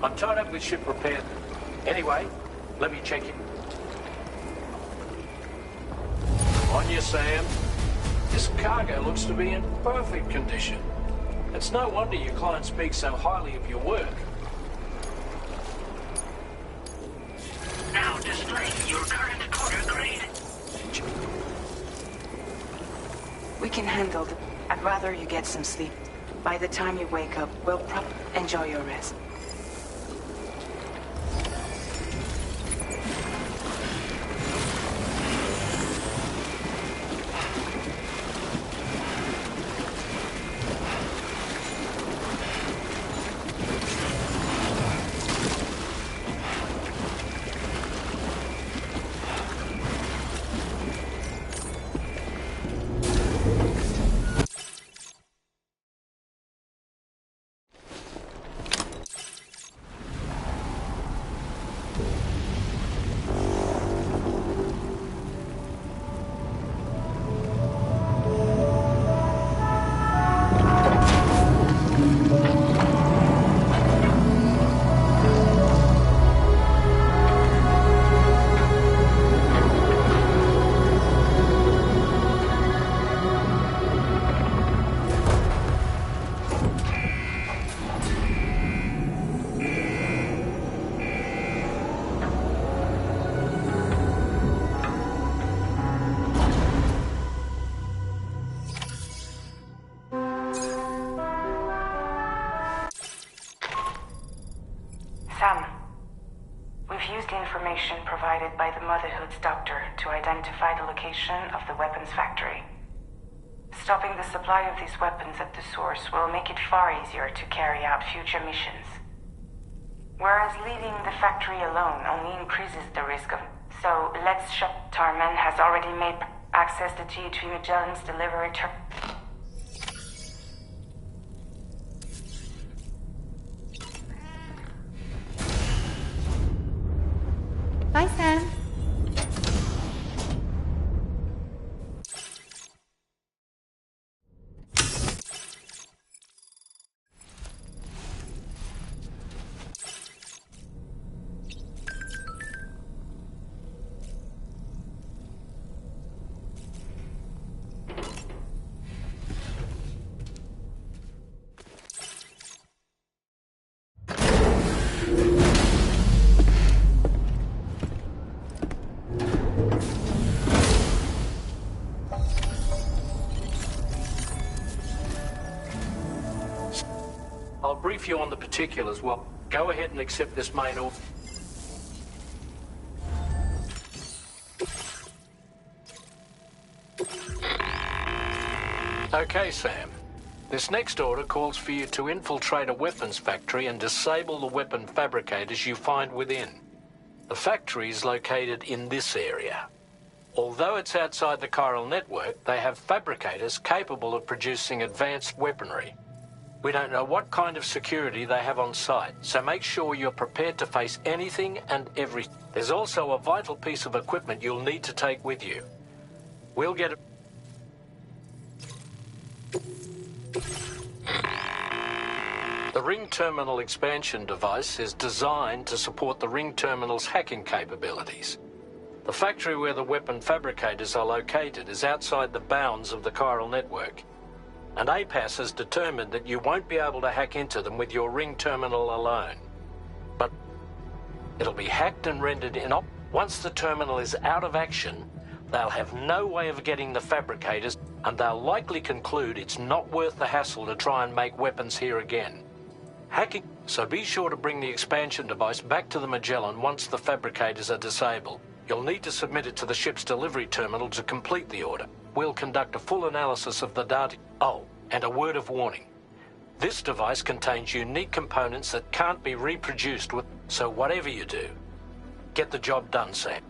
I'm tied up with ship repair. Anyway, let me check in. On you, Sam. This cargo looks to be in perfect condition. It's no wonder your client speaks so highly of your work. Now displaying your current quarter grade. We can handle it. I'd rather you get some sleep. By the time you wake up, we'll enjoy your rest. Sam, we've used the information provided by the Motherhood's doctor to identify the location of the weapons factory. Stopping the supply of these weapons at the source will make it far easier to carry out future missions. Whereas leaving the factory alone only increases the risk of... So let's shut... Tarman has already made access the T3 Magellan's delivery Bye, Sam. I'll brief you on the particulars. Well, go ahead and accept this main order. Okay, Sam. This next order calls for you to infiltrate a weapons factory and disable the weapon fabricators you find within. The factory is located in this area. Although it's outside the chiral network, they have fabricators capable of producing advanced weaponry. We don't know what kind of security they have on site, so make sure you're prepared to face anything and everything. There's also a vital piece of equipment you'll need to take with you. We'll get it. The Ring Terminal expansion device is designed to support the Ring Terminal's hacking capabilities. The factory where the weapon fabricators are located is outside the bounds of the chiral network. And APAS has determined that you won't be able to hack into them with your Ring Terminal alone. But it'll be hacked and rendered inoperable. Once the terminal is out of action, they'll have no way of getting the fabricators, and they'll likely conclude it's not worth the hassle to try and make weapons here again. Hacking, so be sure to bring the expansion device back to the Magellan once the fabricators are disabled. You'll need to submit it to the ship's delivery terminal to complete the order. We'll conduct a full analysis of the data. Oh, and a word of warning. This device contains unique components that can't be reproduced with... So whatever you do, get the job done, Sam.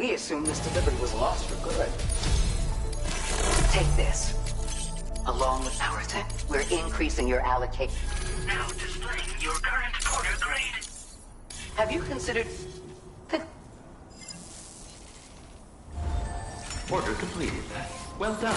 We assumed this delivery was lost for good. Take this. Along with our tech, we're increasing your allocation. Now displaying your current order grade. Have you considered... Order completed. Well done.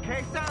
okay, Sam?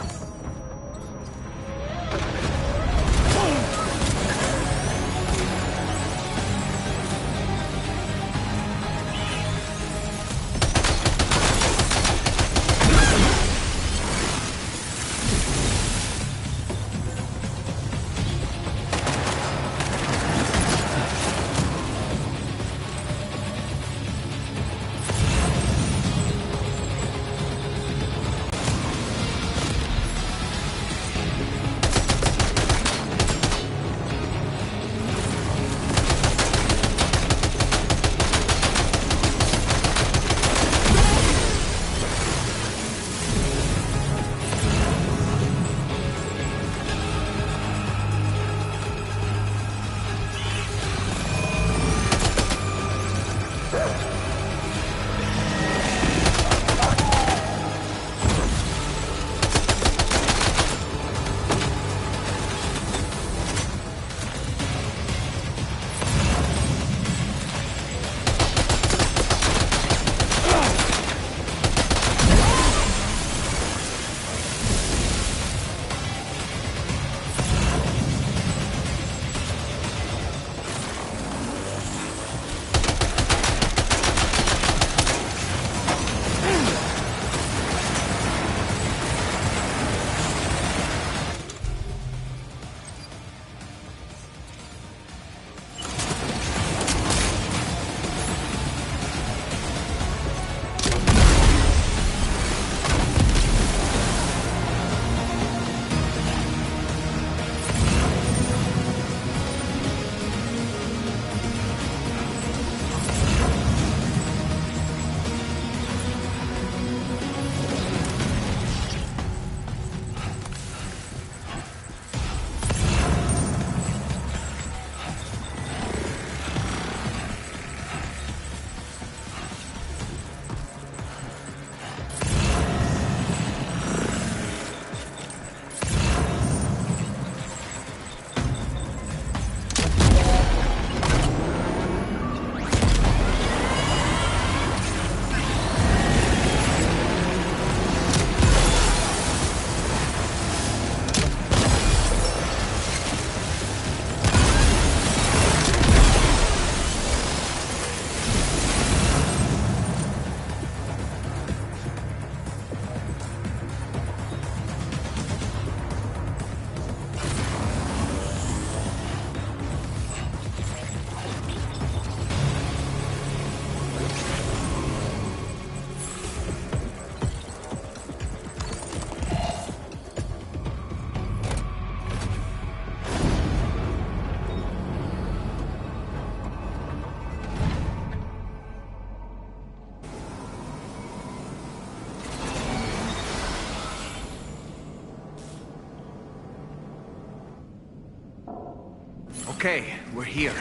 Okay, we're here.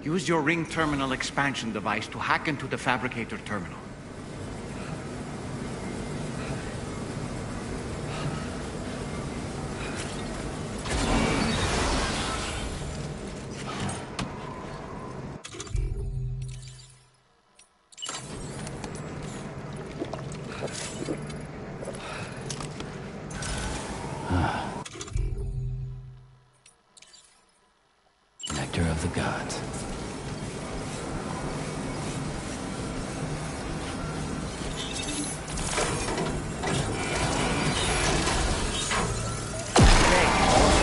Use your ring terminal expansion device to hack into the fabricator terminal. Nectar of the gods.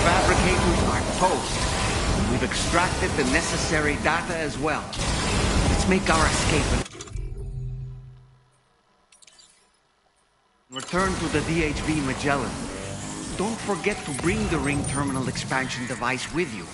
Fabricators are toast. We've extracted the necessary data as well. Let's make our escape and return to the DHB Magellan. Don't forget to bring the ring terminal expansion device with you.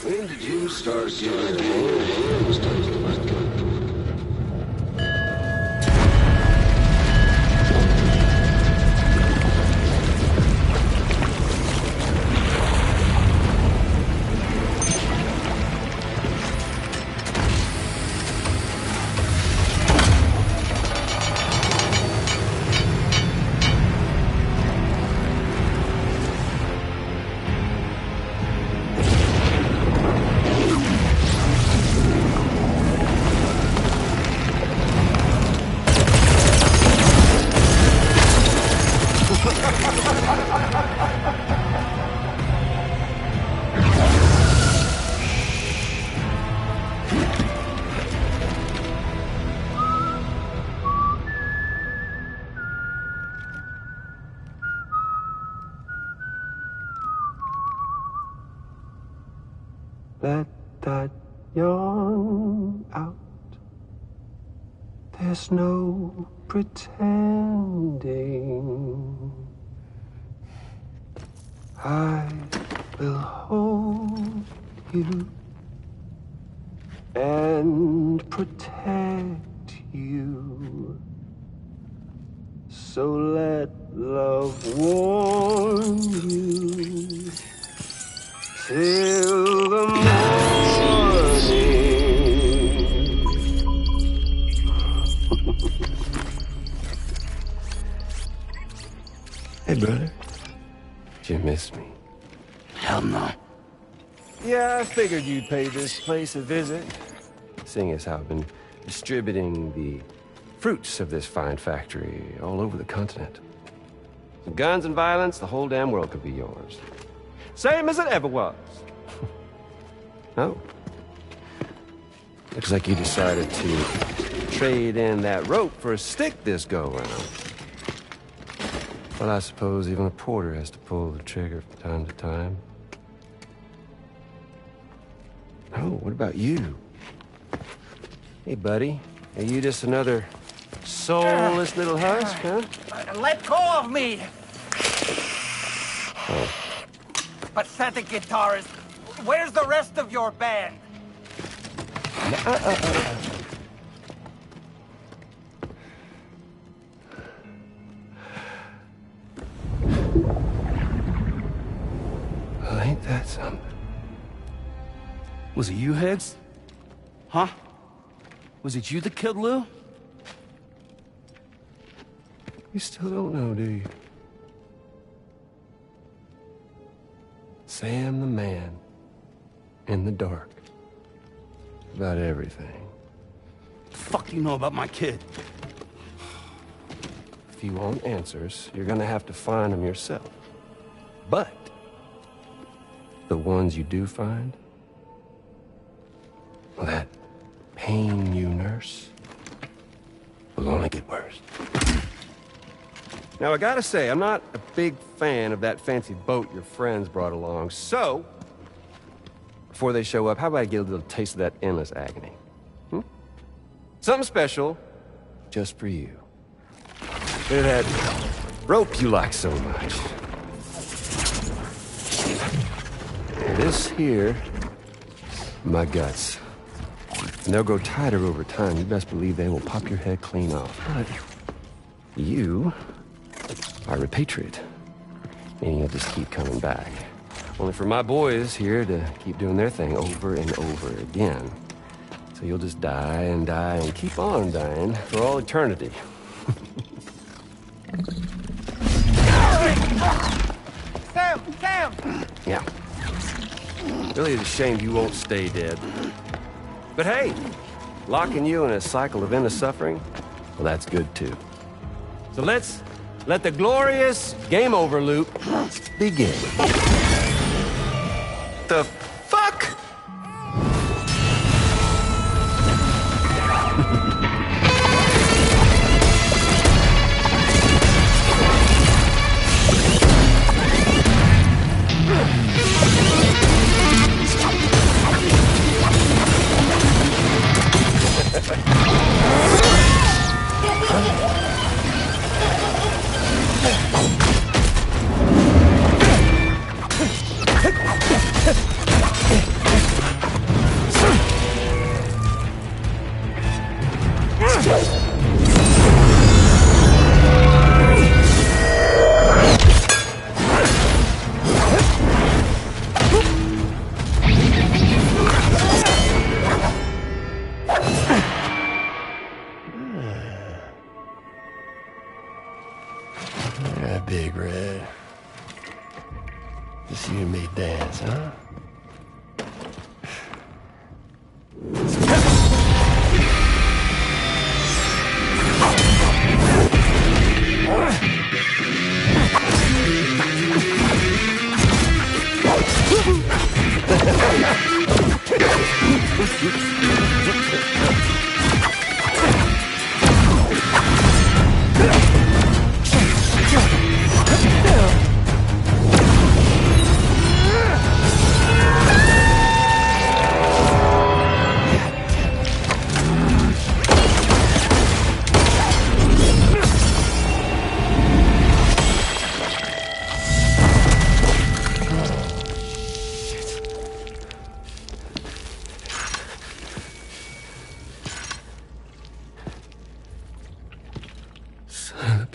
When did you start getting old? Let that yawn out. There's no pretending. I will hold you and protect you. So let love warm you till the morning. Hey, brother. Did you miss me? Hell no. Yeah, I figured you'd pay this place a visit, seeing as how I've been distributing the fruits of this fine factory all over the continent. Some guns and violence, the whole damn world could be yours. Same as it ever was. Oh. Looks like you decided to trade in that rope for a stick this go-round. Well, I suppose even a porter has to pull the trigger from time to time. Oh, what about you? Hey, buddy. Are you just another soulless little husk, huh? Let go of me! Oh. Pathetic guitarist. Where's the rest of your band? Well, ain't that something? Was it you, Higgs? Huh? Was it you that killed Lou? You still don't know, do you? Sam the man. In the dark. About everything. The fuck do you know about my kid? If you want answers, you're gonna have to find them yourself. But the ones you do find, well, that pain you nurse will only get worse. Now, I gotta say, I'm not a big fan of that fancy boat your friends brought along, so before they show up, how about I get a little taste of that endless agony? Something special just for you. Look at that rope you like so much. This here, my guts. And they'll grow tighter over time. You best believe they will pop your head clean off. But you are a patriot, meaning you'll just keep coming back. Only for my boys here to keep doing their thing over and over again. So you'll just die and die and keep on dying for all eternity. Sam! Sam! Yeah. Really is a shame you won't stay dead. But hey, locking you in a cycle of endless suffering, well, that's good too. So let's let the glorious game over loop begin. The fuck? Yeah, Big Red. Just you and me dance, huh?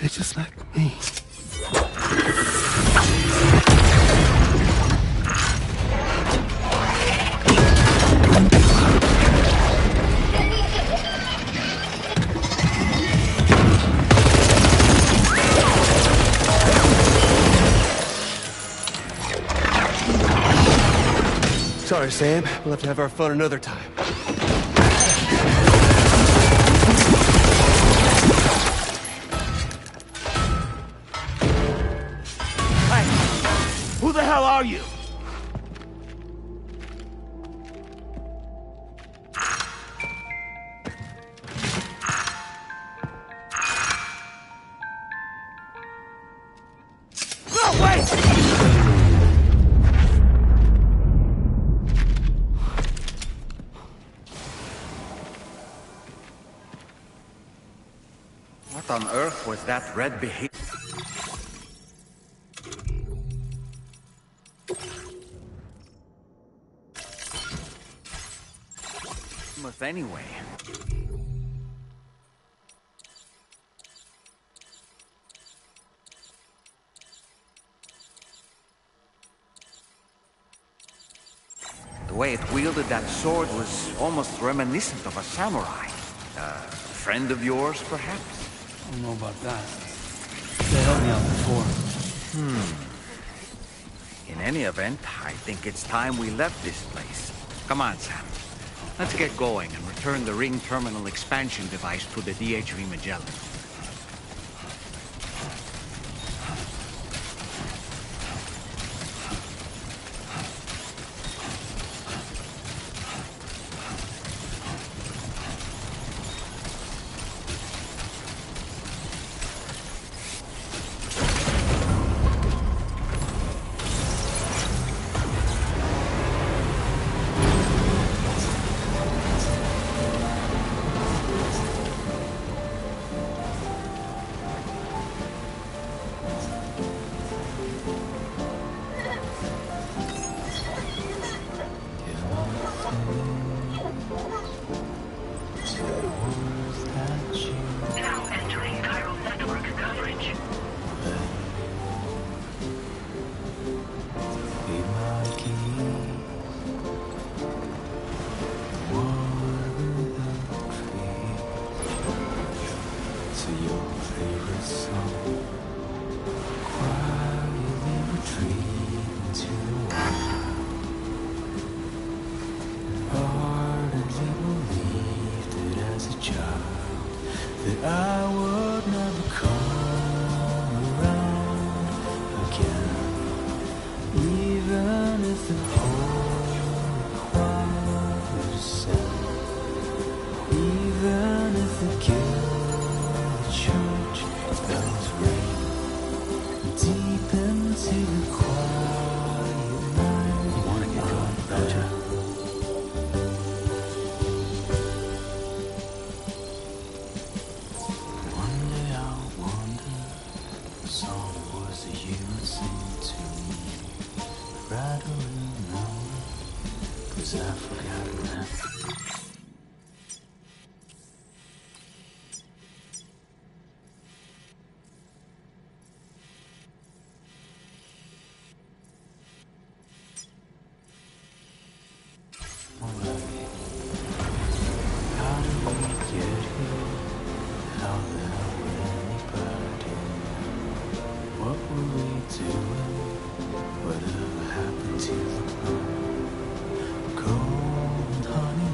bitches like me. Sorry, Sam. We'll have to have our fun another time. Hey! Who the hell are you? No, wait! What on earth was that red behavior? Anyway. The way it wielded that sword was almost reminiscent of a samurai. A friend of yours, perhaps? I don't know about that. They helped me out before. In any event, I think it's time we left this place. Come on, Sam. Let's get going and return the ring terminal expansion device to the DHV Magellan. That I would never come around again, even if the whole choir sang, even if the guild church bells ring, deep into the quiet night. You want to get going, don't you? I forgot that. How did we get here? How the hell would anybody know? What were we doing? Whatever happened to the plan? Cold honey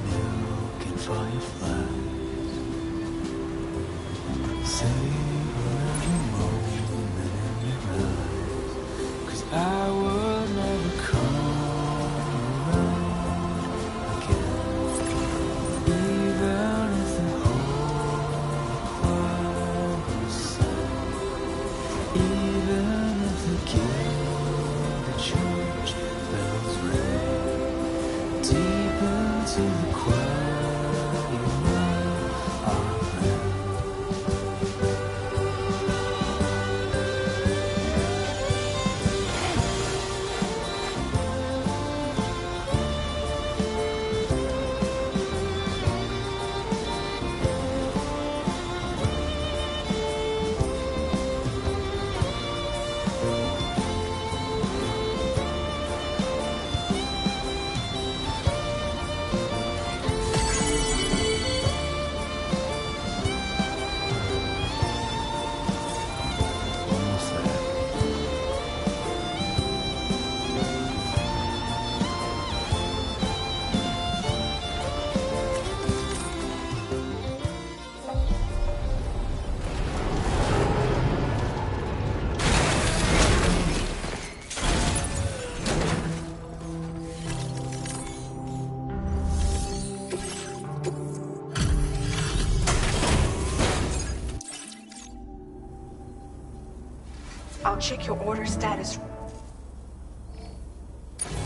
I'll check your order status.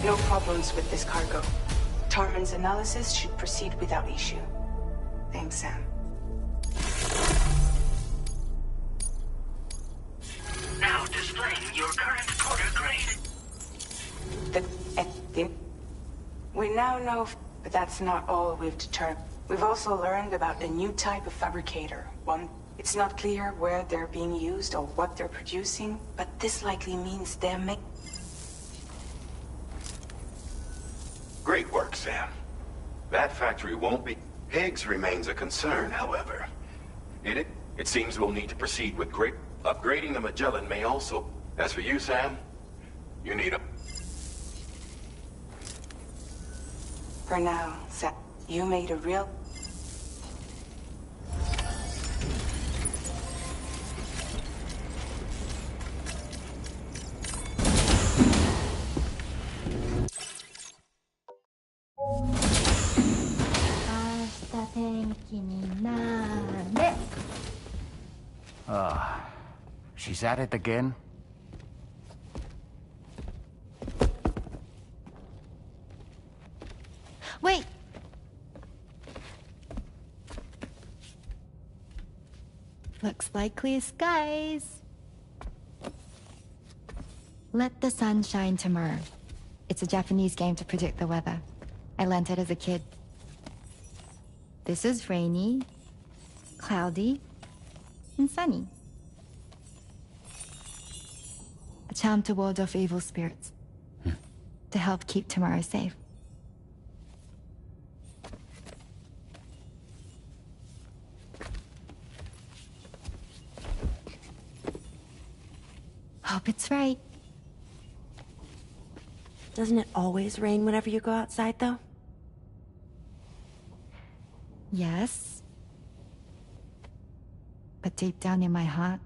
No problems with this cargo. Tarman's analysis should proceed without issue. Thanks, Sam. Now displaying your current order grade. We now know, but that's not all we've determined. We've also learned about a new type of fabricator. One, it's not clear where they're being used or what they're producing, but this likely means they're making... Great work, Sam. That factory won't be... Higgs remains a concern, however. It seems we'll need to proceed with upgrading the Magellan may also... As for you, Sam, you need a... For now, Sam, you made a real... She's at it again? Wait! Looks like clear skies. Let the sun shine tomorrow. It's a Japanese game to predict the weather. I learned it as a kid. This is rainy, cloudy, and sunny. A charm to ward off evil spirits. To help keep tomorrow safe. Hope it's right. Doesn't it always rain whenever you go outside, though? Yes. But deep down in my heart,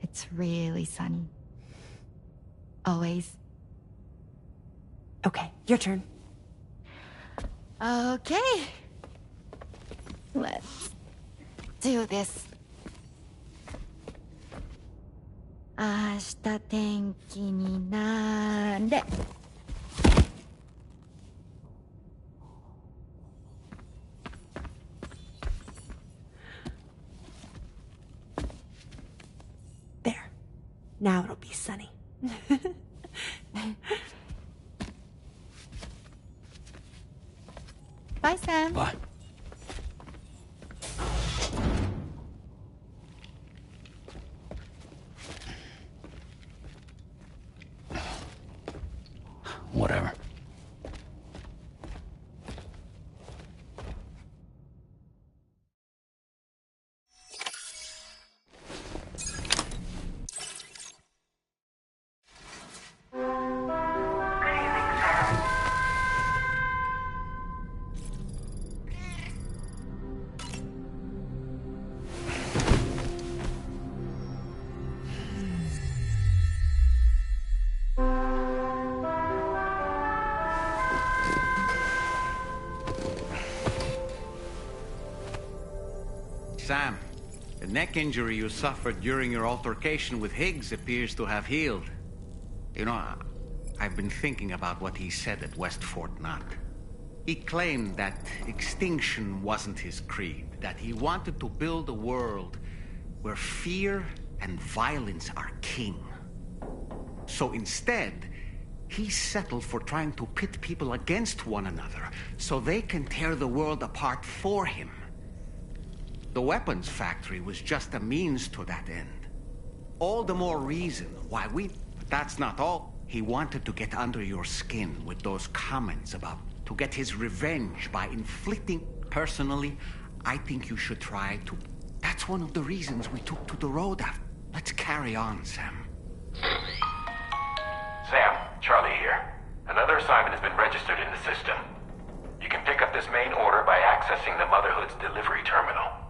it's really sunny. Always. Okay, your turn. Okay. Let's do this. 明日天気になれ。There. Now it'll be sunny. Bye, Sam. Bye. Whatever. Sam, the neck injury you suffered during your altercation with Higgs appears to have healed. You know, I've been thinking about what he said at West Fort Knot. He claimed that extinction wasn't his creed, that he wanted to build a world where fear and violence are king. So instead, he settled for trying to pit people against one another so they can tear the world apart for him. The weapons factory was just a means to that end. All the more reason why we... But that's not all. He wanted to get under your skin with those comments about... to get his revenge by inflicting... Personally, I think you should try to... That's one of the reasons we took to the road after. Let's carry on, Sam. Sam, Charlie here. Another assignment has been registered in the system. You can pick up this main order by accessing the Motherhood's delivery terminal.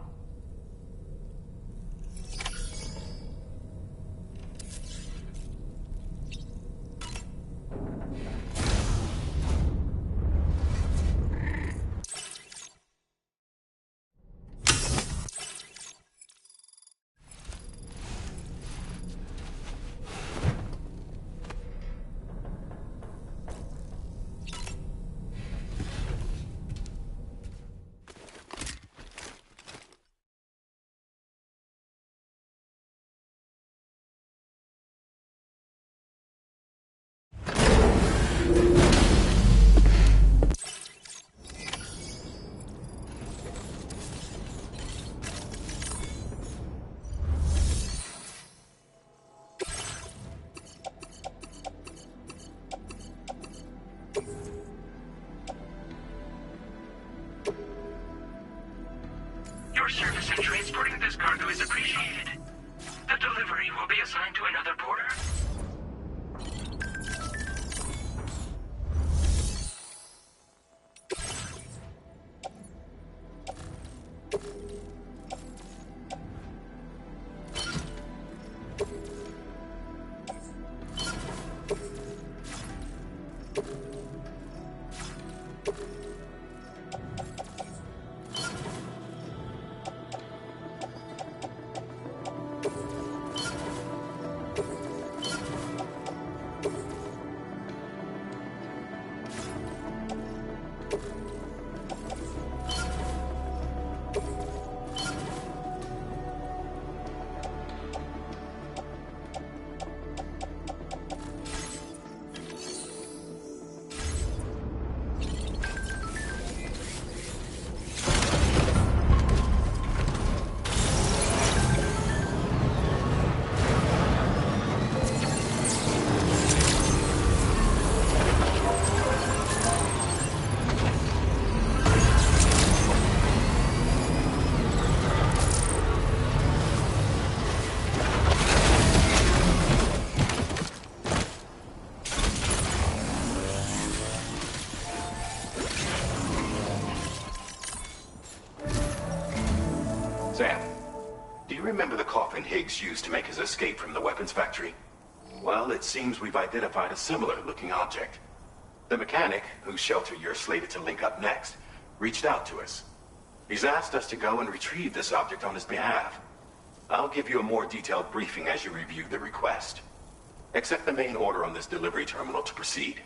delivery will be assigned to another porter. Sam, do you remember the coffin Higgs used to make his escape from the weapons factory? Well, it seems we've identified a similar-looking object. The mechanic, whose shelter you're slated to link up next, reached out to us. He's asked us to go and retrieve this object on his behalf. I'll give you a more detailed briefing as you review the request. Accept the main order on this delivery terminal to proceed.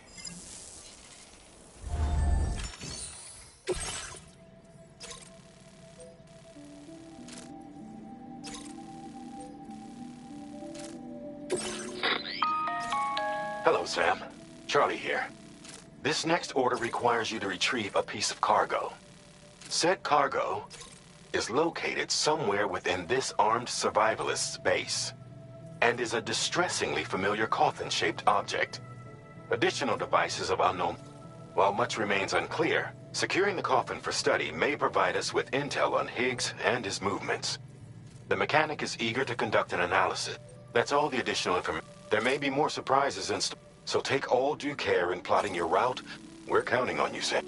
Hello, Sam. Charlie here. This next order requires you to retrieve a piece of cargo. Said cargo is located somewhere within this armed survivalist's base, and is a distressingly familiar coffin-shaped object. Additional devices of unknown... While much remains unclear, securing the coffin for study may provide us with intel on Higgs and his movements. The mechanic is eager to conduct an analysis. That's all the additional information. There may be more surprises in store, so take all due care in plotting your route. We're counting on you, Sam.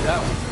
That one.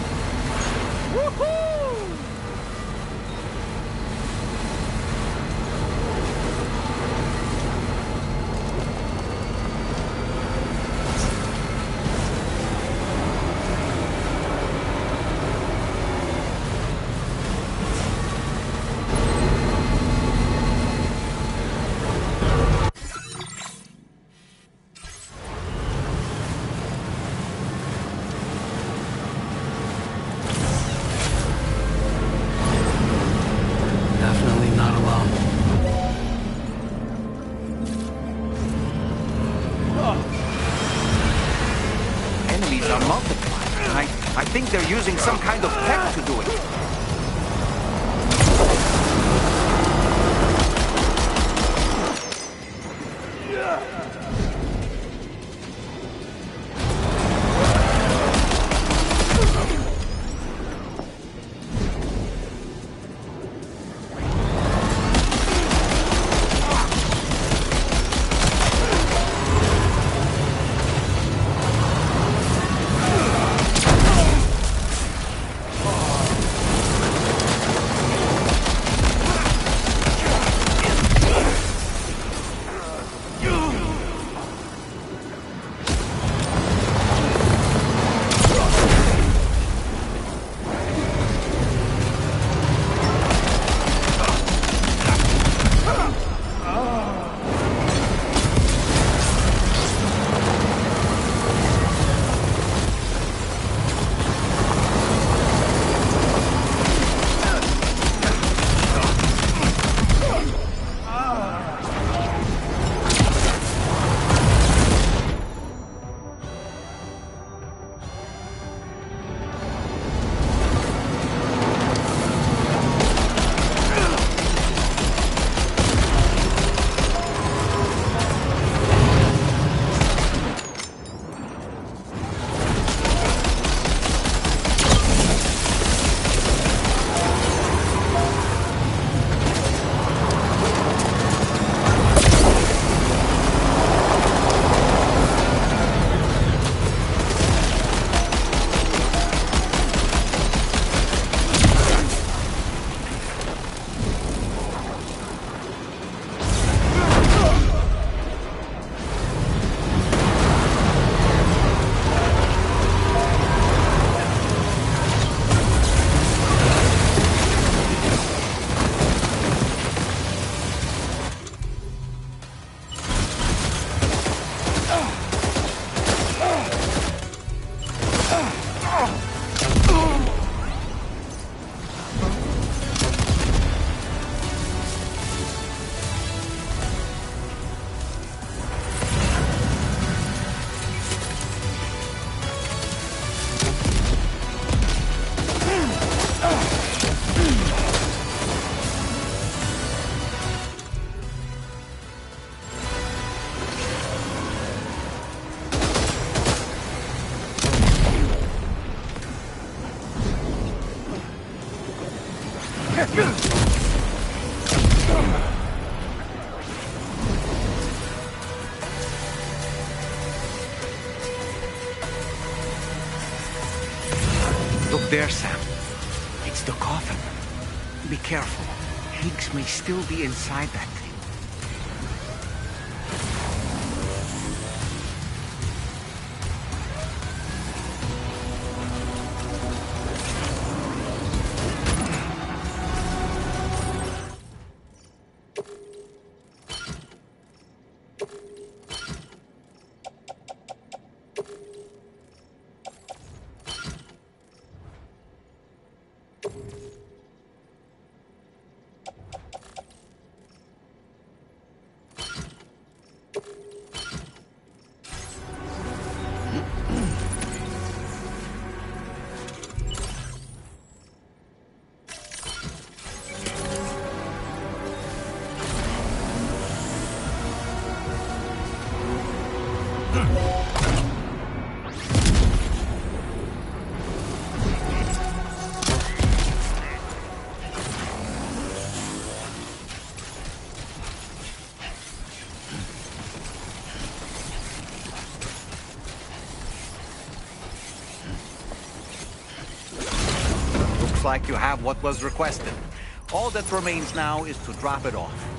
I think they're using some kind of tech to do it. Look there, Sam. It's the coffin. Be careful. Higgs may still be inside that thing. Looks like you have what was requested. All that remains now is to drop it off.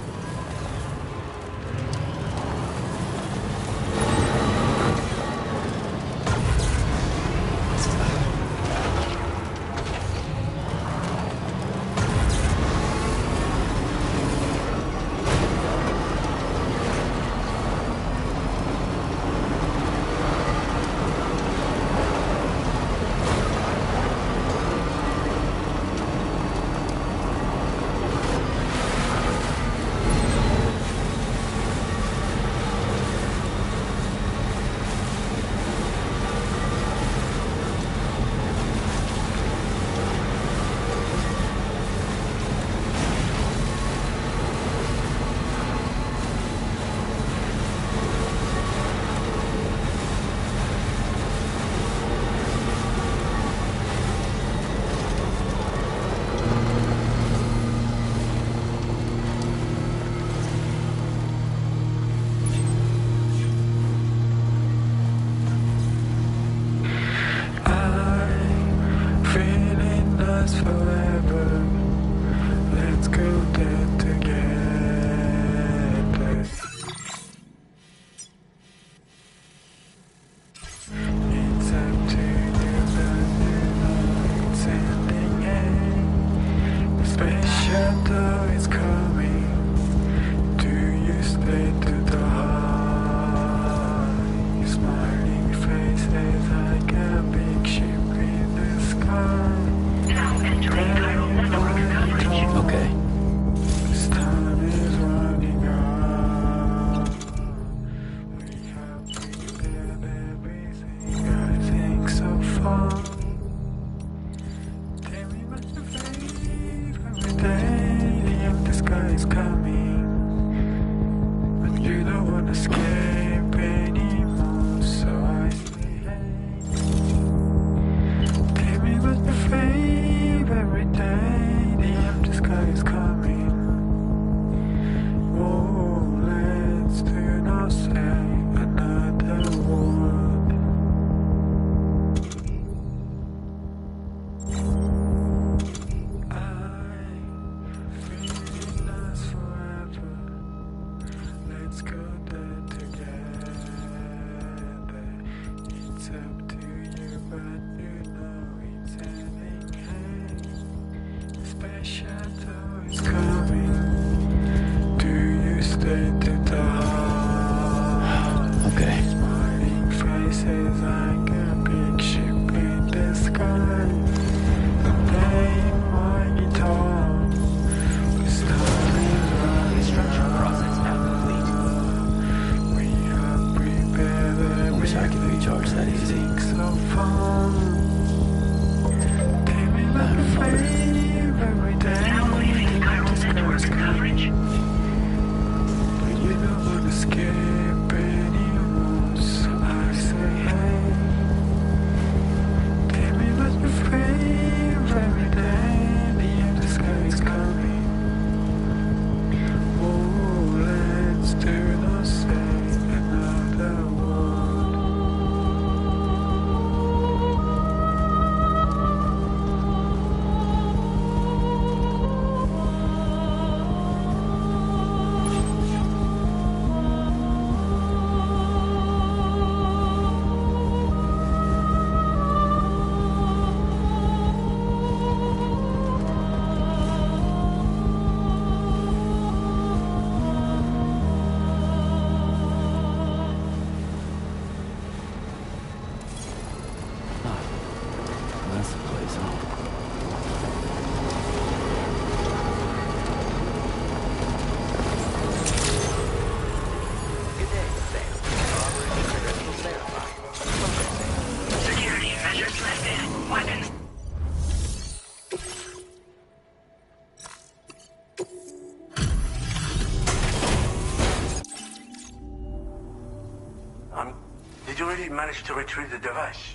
Did you really manage to retrieve the device?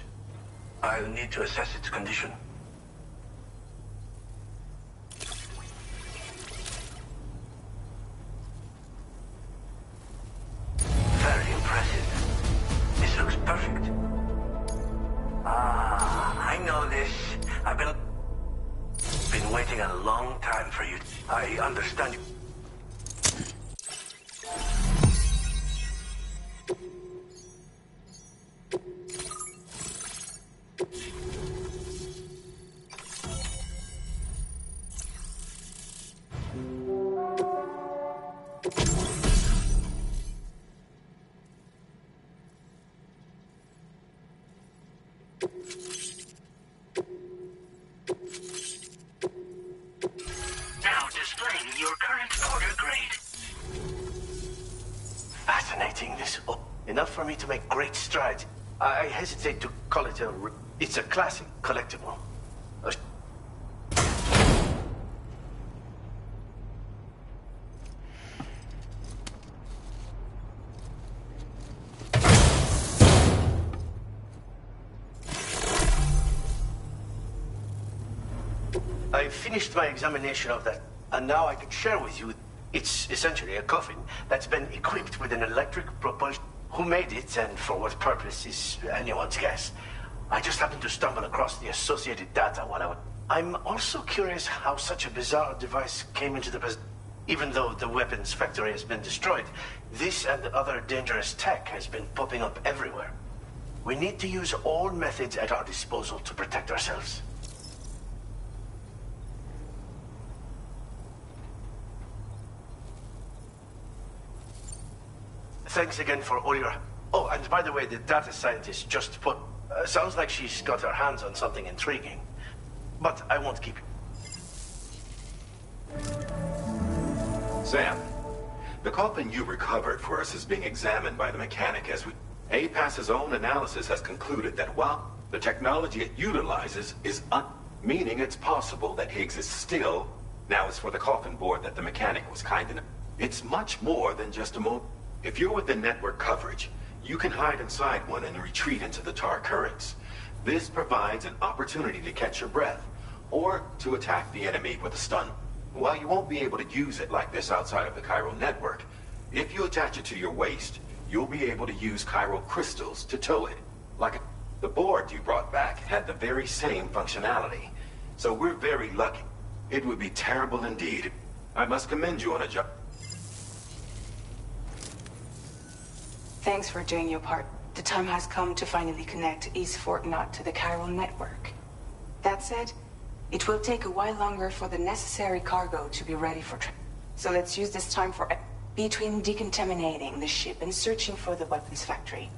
I'll need to assess its condition. Very impressive. This looks perfect. Ah, I know this. I've been... been waiting a long time for you. I understand you. Now displaying your current order grade. Fascinating, this. Oh, enough for me to make great strides. I hesitate to call it a... It's a classic collectible. I finished my examination of that, and now I can share with you. It's essentially a coffin that's been equipped with an electric propulsion. Who made it and for what purpose is anyone's guess. I just happened to stumble across the associated data while I was... I'm also curious how such a bizarre device came into the... Even though the weapons factory has been destroyed, this and other dangerous tech has been popping up everywhere. We need to use all methods at our disposal to protect ourselves. Thanks again for all your... Oh, and by the way, the data scientist just put... sounds like she's got her hands on something intriguing. But I won't keep you. Sam, the coffin you recovered for us is being examined by the mechanic as we... APAS's own analysis has concluded that while the technology it utilizes is meaning it's possible that Higgs is still... Now it's for the coffin board that the mechanic was kind enough. It's much more than just a moment. If you're within network coverage, you can hide inside one and retreat into the tar currents. This provides an opportunity to catch your breath, or to attack the enemy with a stun. While you won't be able to use it like this outside of the chiral network, if you attach it to your waist, you'll be able to use chiral crystals to tow it. The board you brought back had the very same functionality. So we're very lucky. It would be terrible indeed. I must commend you on a job. Thanks for doing your part. The time has come to finally connect East Fort Knot to the chiral network. That said, it will take a while longer for the necessary cargo to be ready for so let's use this time for... Between decontaminating the ship and searching for the weapons factory,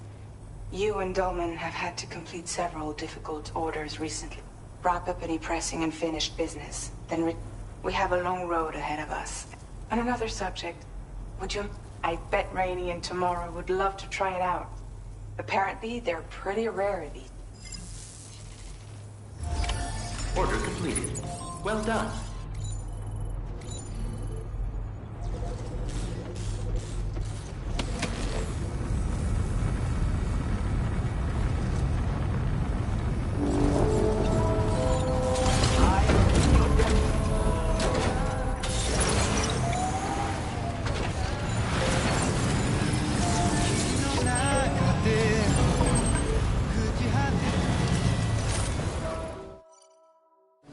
you and Dolman have had to complete several difficult orders recently. Wrap up any pressing and finished business. Then we have a long road ahead of us. On another subject, would you... I bet Rainey and Tomorrow would love to try it out. Apparently, they're pretty rare these. Order completed. Well done.